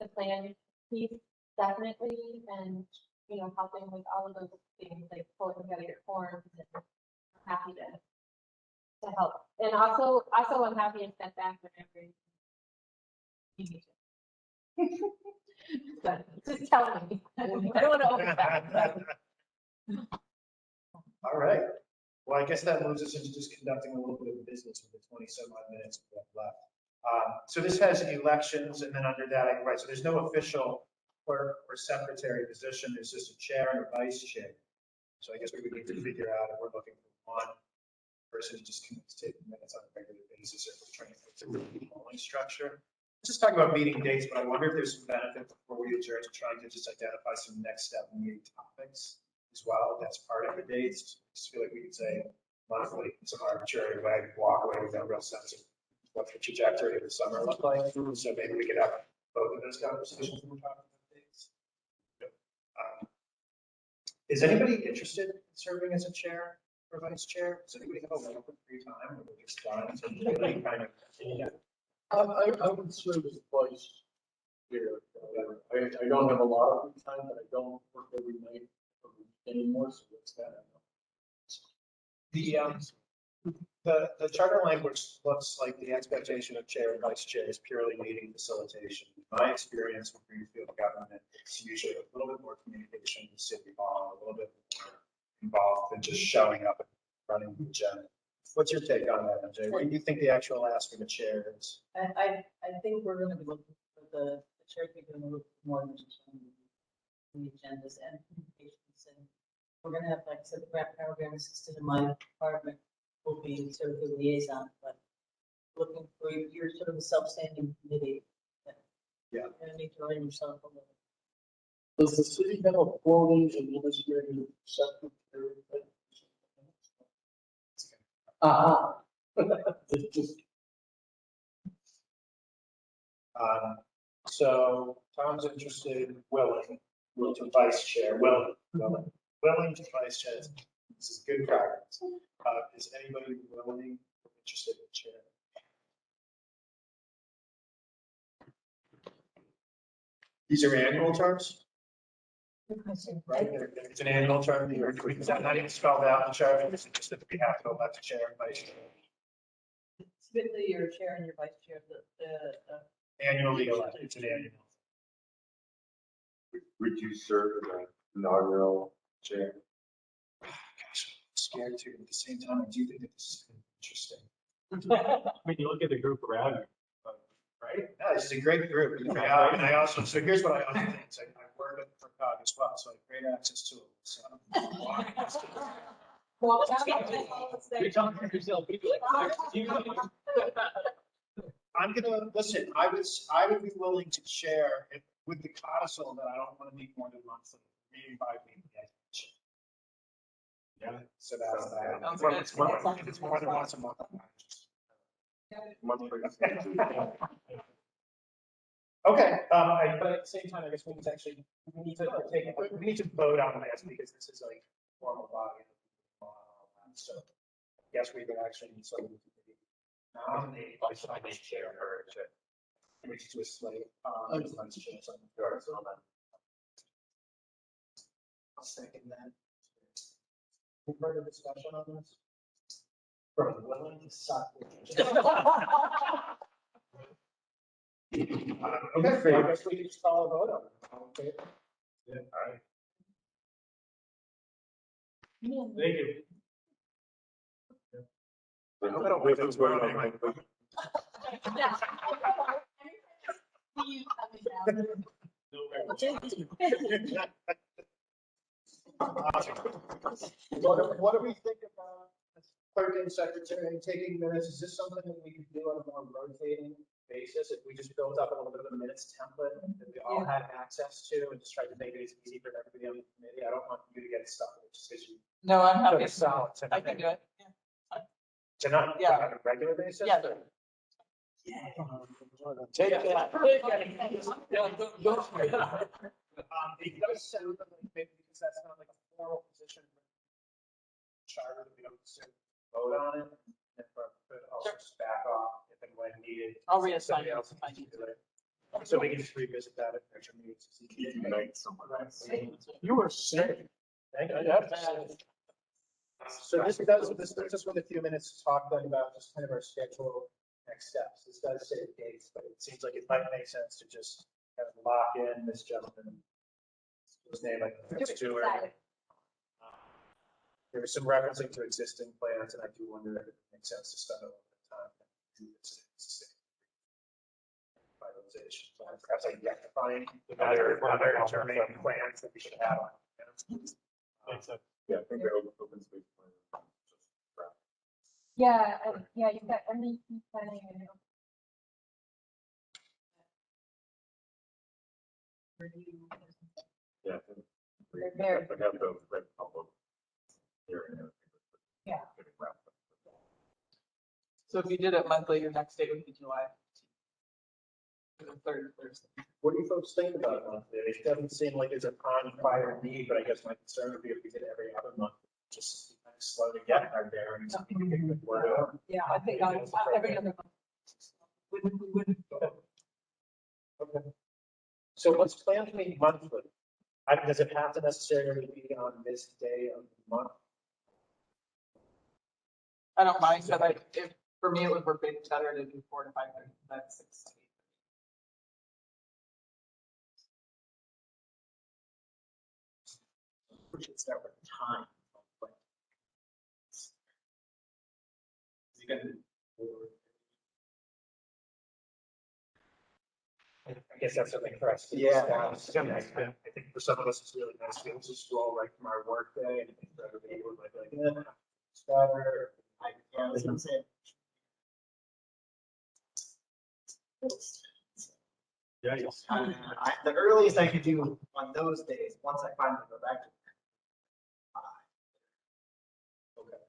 the plan piece definitely, and helping with all of those things like pulling together your forms. And I'm happy to help. And also I'm happy to step back whenever you need to. But just tell me. I don't want to open back. All right. Well, I guess that moves us into just conducting a little bit of business with the 20-some odd minutes we have left. So this has elections, and then under that, so there's no official clerk or secretary position. There's just a chair and a vice chair. So I guess we would need to figure out if we're looking for one person who just can take minutes on a regular basis, or if we're trying to fix a polling structure. just talking about meeting dates, but I wonder if there's some benefit before we adjourn to trying to just identify some next step meeting topics as well. That's part of the dates. I just feel like we could say monthly, some arbitrary way, walk away with no real sense of what the trajectory of the summer look like. So maybe we could have both of those conversations when we're talking about dates. Is anybody interested in serving as a chair or vice chair? Does anybody have a little bit of free time or we're just done? So anybody kind of, I would serve as vice chair. I don't have a lot of free time, but I don't work every night anymore, so it's that. the charter language looks like the expectation of chair and vice chair is purely meeting facilitation. My experience with Greenfield government, it's usually a little bit more communication with City Hall, a little bit more involved than just showing up and running the agenda. What's your take on that, MJ? What do you think the actual ask of the chair is? I think we're gonna be looking for the chair to be doing a little more than just on the agendas and communications. And we're gonna have, like I said, the program assistant in my department will be sort of the liaison, but looking for, you're sort of a self-standing committee. Yeah. You're gonna need to learn yourself a little. Does the city have a quoting administrative secretary? It's just, So Tom's interested, willing to vice chair, willing to vice chair. This is good progress. Is anybody willing or interested in chair? These are annual terms, right? It's an annual term. Is that not even spelled out in the chart? It's just that we have to elect a chair and vice chair. Typically, your chair and your vice chair, Annually elected, it's an annual. Would you serve as an inaugural chair? Gosh, I'm scared too, but at the same time, I do think that this is interesting. I mean, you look at the group around you, Right? No, this is a great group. And I also, so here's what I also think. So I work for COG as well, so I have great access to it. So. Well, you're talking to yourself. I'm gonna, listen, I would be willing to share it with the codicil that I don't want to meet more than monthly, meeting by meeting. Yeah, so that's that. It's more than once a month. Okay, but at the same time, I guess we need to actually, we need to vote on this because this is like formal body. So, yes, we would actually need some. Nominate by vice chair or chair. Which to a slate, vice chair, so I'll second that. Any further discussion on this? From willing to suck. Okay, I guess we can just call a vote on it. Okay. Yeah, all right. Thank you. I don't wait those vote on my. What do we think about clerk and secretary taking minutes? Is this something that we could do on a more rotating basis? If we just built up a little bit of a minutes template that we all had access to and just tried to make it as easy for everybody on the committee? I don't want you to get stuck with it just because you. No, I'm happy. Solid I can do it. tonight. Yeah. On a regular basis? Yeah. Take that. It does sound like maybe because that's not like a formal position. Charter that we don't vote on it. If I could also just back off if and when needed. I'll reassign Somebody you else if I needs need to do it. So we can just revisit that at future meetings. Unite someone. you were sick. Thank you. So this brings us with a few minutes to talk then about just kind of our schedule next steps. This does say dates, but it seems like it might make sense to just kind of lock in this gentleman. His name, I think it's Stewart. There was some referencing to existing plans, and I do wonder if it makes sense to spend a little bit of time to do this. Finalization. Perhaps I can find other determining plans that we should have on. Yeah, I think the open space plan. Yeah, yeah, you've got MVP planning and review. Yeah. They're very- We have the red public hearing. and everything. Yeah. Getting wrapped up. So if you did it monthly, your next date would be July. For the third Thursday. What do you folks think about monthly? It doesn't seem like there's a on fire need, but I guess my concern would be if we did every other month, just slow to get our bearings. Yeah, I think every other month. Wouldn't. Okay. So let's plan to meet monthly. Does it have to necessarily be on this day of the month? I don't mind, but if, for me, it would work better to do 4 to 5:30, that's 6. We should start with time. I guess that's something for us to discuss. I think for some of us, it's really nice to be able to just roll right from our work day, and I think for other people, it might be like, it's better. That's what I'm saying. Yeah, yes. The earliest I could do on those days, once I finally go back to work. Okay.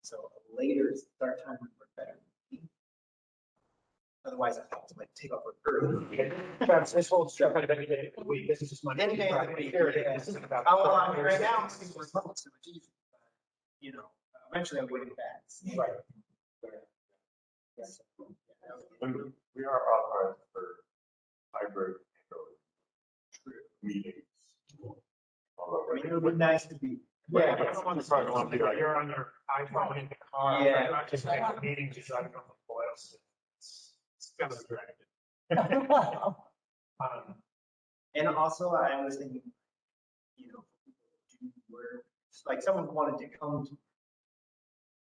So a later start time would work better. Otherwise, I have to like take off work early. Travis, this whole stuff, kind of any day of the week, this is just Monday. Any day of the week. Here it is. This is about. Oh, well, I mean, right now, it's remote, so it's easy. You know, eventually I'm going back. Right. Yes. We are authorized for hybrid meetings. Although, I mean, it would be nice to be. Yeah, but I'm on the front line, like, you're on your iPhone in the car. Yeah. Not just like a meeting, just I don't know what else. It's kind of distracting. And also, I was thinking, you know, for people who do work, like someone wanted to come to,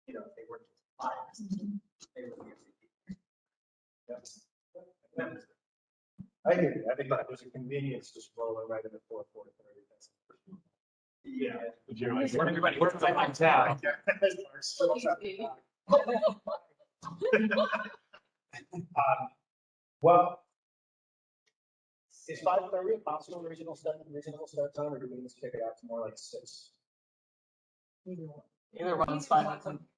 you know, if they worked at 5 or something, they would be. I hear you. I think that there's a convenience just rolling right into 4:30. Yeah. You're like, everybody works like I'm town. Well, is 5:30 a possible reasonable start time, or do we need to kick it out to more like 6? Either one's fine with them.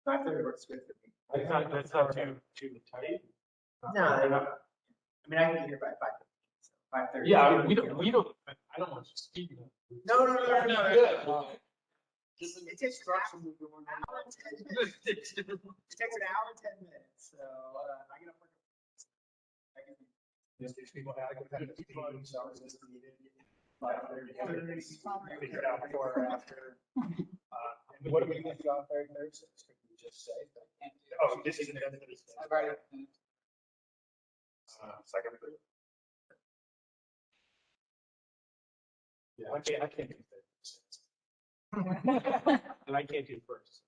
5:30 works good for me. That's not too tight. No, I mean, I can get here by 5:30. Yeah, we don't, I don't want you speeding. No. It takes an hour and 10 minutes. It takes an hour and 10 minutes, so I get up. Just these people have competitive speed, so is this needed? 5:30, figure it out before or after. And what do we think about Thursdays? Could we just say? Oh, this is an event that is. I've already. second. Yeah, I can't do that. And I can't do first.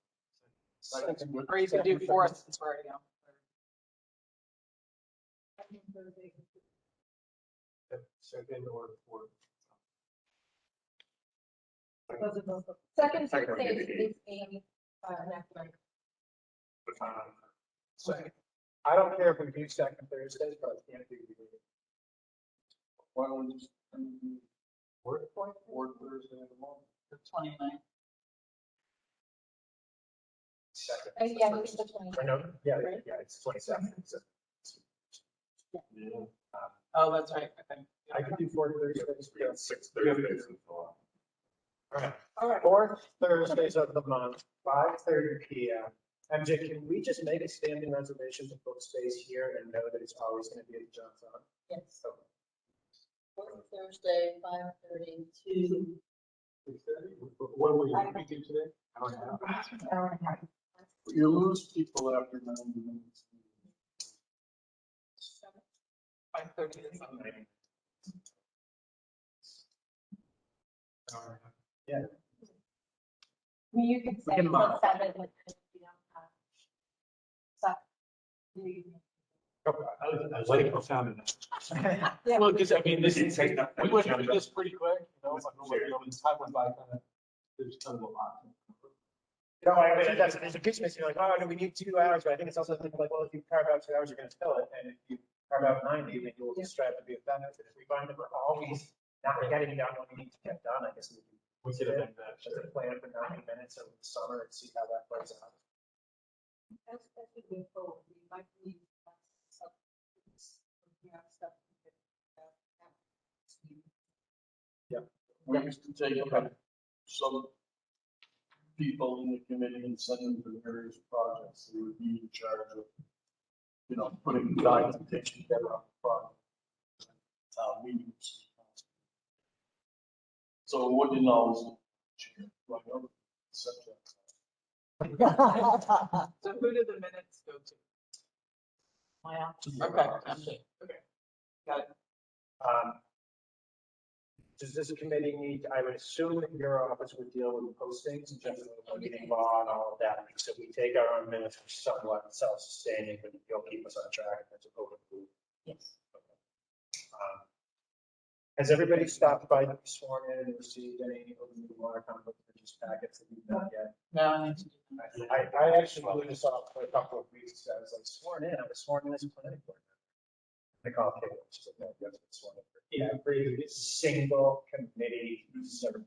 Or you could do 4th, since we're already on. Second or fourth. Second Thursday is next month. Second. I don't care if we do second Thursdays, but I can't do. Why don't we just Work point? work Thursday in the morning? The 29th. Second. Yeah, it's the 20th. Or no, yeah, it's 22nd. Oh, that's right, I think. I could do 4 Thursdays. We have 6 Thursdays in July. All right. 4th Thursdays of the month, 5:30 p.m. MJ, can we just make a standing reservation to book space here and know that it's always going to be at Johnson? Yes. Fourth Thursday, 5:30 to. What were you thinking today? I don't know. You lose people after 90 minutes. 5:30 is on there. Yeah. You could say can till mod. 7, and then you don't have stuff. I was like, it sounded. Well, because I mean, this is, we went through this pretty quick, you know, it's like, time went by, kind of, there's kind of a lot. No, I mean, there's a piece missing, like, oh, no, we need 2 hours, but I think it's also like, well, if you carve out 2 hours, you're going to fill it, and if you are about 90, then we'll just strive to be effective. If we find that we're always not getting done what we need to get done, I guess We could amend that. just a plan for 90 minutes over the summer and see how that plays out. As we move forward, we might need some, stuff. We used to take some people in the committee and send them to various projects. They would be in charge of, putting documentation together on the project. Meetings. So it wouldn't always change, like, subjects. So who do the minutes go to? Wow. Okay. Got it. Does this committee need, I would assume that your office would deal with postings in terms of meeting law and all of that. So we take our own minutes for somewhat self-sustaining, but you'll keep us on track. That's a vote. Yes. Has everybody stopped by to be sworn in and received any open meeting law conflict of interest packets that you've done yet? No. I actually blew this off for a couple of weeks. I was like sworn in. I was sworn in as a planning board member. I call it, just like, no, you have to be sworn in for every single committee service.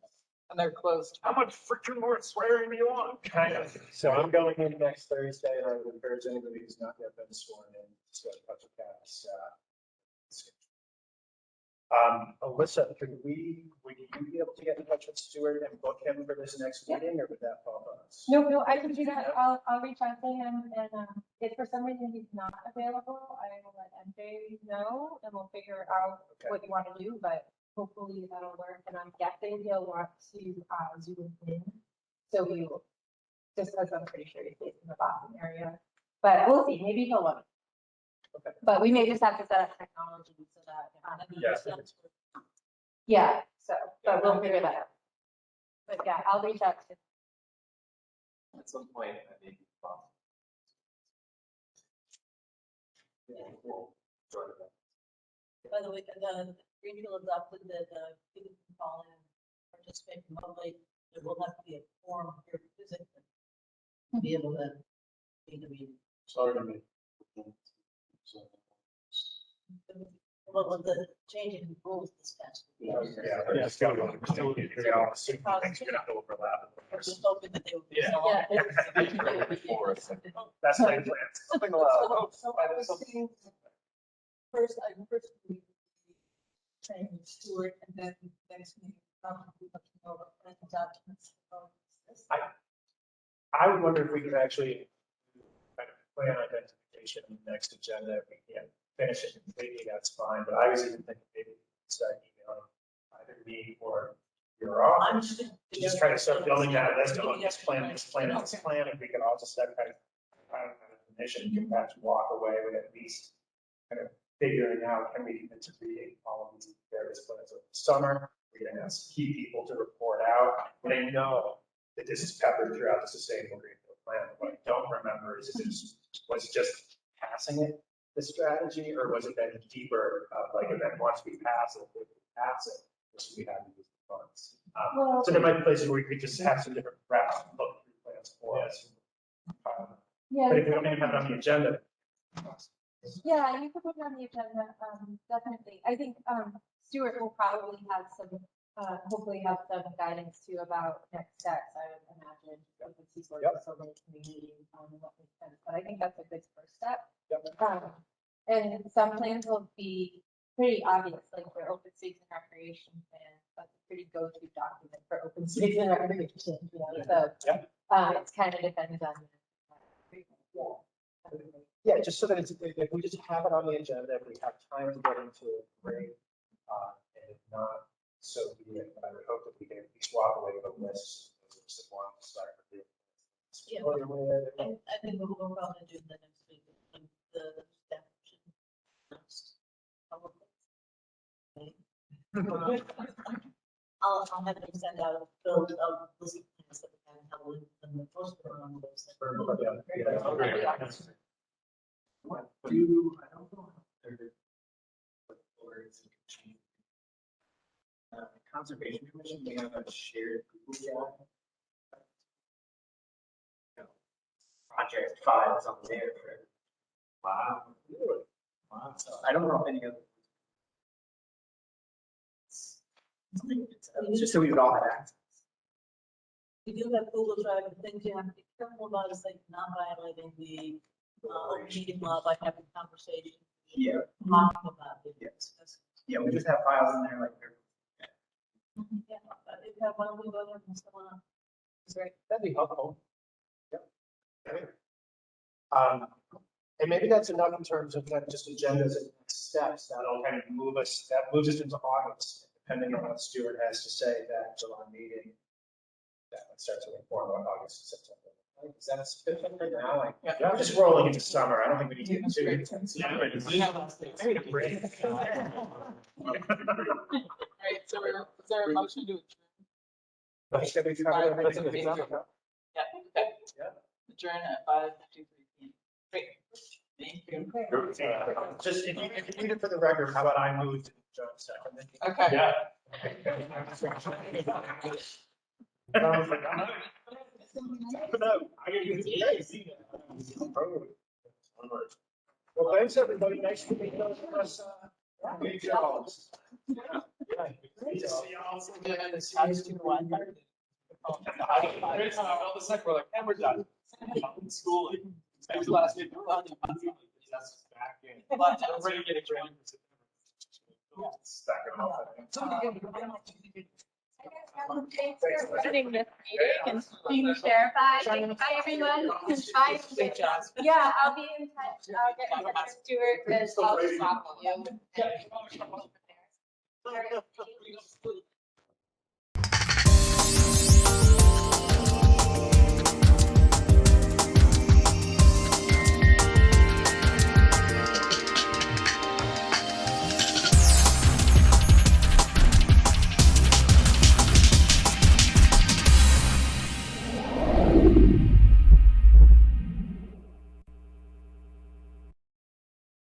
And they're closed. How much freaking more swearing do you want? Kind of. So I'm going in next Thursday, and I would encourage anybody who's not yet been sworn in to get in touch with Kathy's. Alyssa, would you be able to get in touch with Stuart and book him for this next meeting, or would that fall on us? No, I can do that. I'll reach out to him, and if for some reason he's not available, I will let MJ know, and we'll figure out what you want to do, but hopefully that'll work, and I'm guessing he'll want to Zoom in. So we will, just as I'm pretty sure he's based in the Boston area, but we'll see, maybe he'll want. Okay. But we may just have to set up technology so that. Yeah, so, but we'll figure that out. But yeah, I'll reach out to. At some point, I think it's possible. We'll join it. By the way, the Greenfield adopted that, people can call in, participate remotely, there will have to be a form here physically to be able to be in the meeting. Sorry to me. What was the changing rules this past week? Yeah, still going to be all assuming things are gonna overlap. I was just hoping that they would. Yeah. Yeah. That's my plan. Something along. So I was saying, first we train Stuart, and then next meeting, probably looking over the documents. I would wonder if we could actually kind of plan identification in the next agenda. If we can't finish it completely, that's fine. But I was even thinking maybe start emailing either me or your office. Just try to start building that list of this plan, this plan, this plan. If we could all just start kind of mission, you can perhaps walk away with at least kind of figuring out, can we commit to reading all of these various plans over the summer? We're going to ask key people to report out. But I know that this is peppered throughout the sustainable Greenfield plan. What I don't remember is was it just passing it, the strategy, or was it then deeper, like, and then once we pass it, we have to use the funds. So there might be places where we could just have some different routes and look through plans for us. But if we don't even have it on the agenda. Yeah, you could put it on the agenda, definitely. I think, Stuart will probably have some, hopefully have some guidance too about next steps, I would imagine. Because he's worked with so many communities on what makes sense, but I think that's a good first step. And some plans will be pretty obvious, like for open space and recreation plan, that's a pretty go-to document for open space and recreation, you know, so. It's kind of depends on. Yeah, just so that it's, if we just have it on the agenda, if we have time to get into it, great. And if not, so be it. But I would hope that we can at least walk away with a list of those that want to start with. Yeah. I think we'll probably do the next week, the staff should. I'll have them send out a build of list of plans that we can have and the post on those. I don't know. Conservation Commission, we have a shared Google Drive. Project files on there for. Wow. So I don't know if any other. It's just so we would all have access. We do have Google Drive and things you have to be careful about is like not violating the open meeting law by having conversation. Yeah. Talking about it. Yes. Yeah, we just have files in there like. Yeah, but if you have one, we go there and someone else. Great. That'd be helpful. And maybe that's enough in terms of like just agendas and next steps. That'll kind of move us, that moves us into August, depending on what Stuart has to say, that July meeting. That starts to inform on August, September. Is that sufficient right now? Like, Yeah. we're just rolling into summer. I don't think we need to get too intense. Yeah, right. I need a break. All right, so is there a motion to adjourn at 5:53 p.m.? Great. Thank you. Just, if you need it for the record, how about I move to John second? Okay. Yeah. Well, thanks, everybody. Nice to meet us. Good job. All the second, we're like, and we're done. Schooling. That was last day. That's back in. I'm ready to get a training for September. Stack it up. Thanks for running this meeting and being verified. Bye, everyone. Bye. Great job. Yeah, I'll be in touch. I'll get in touch with Stuart and I'll stop you. Yeah.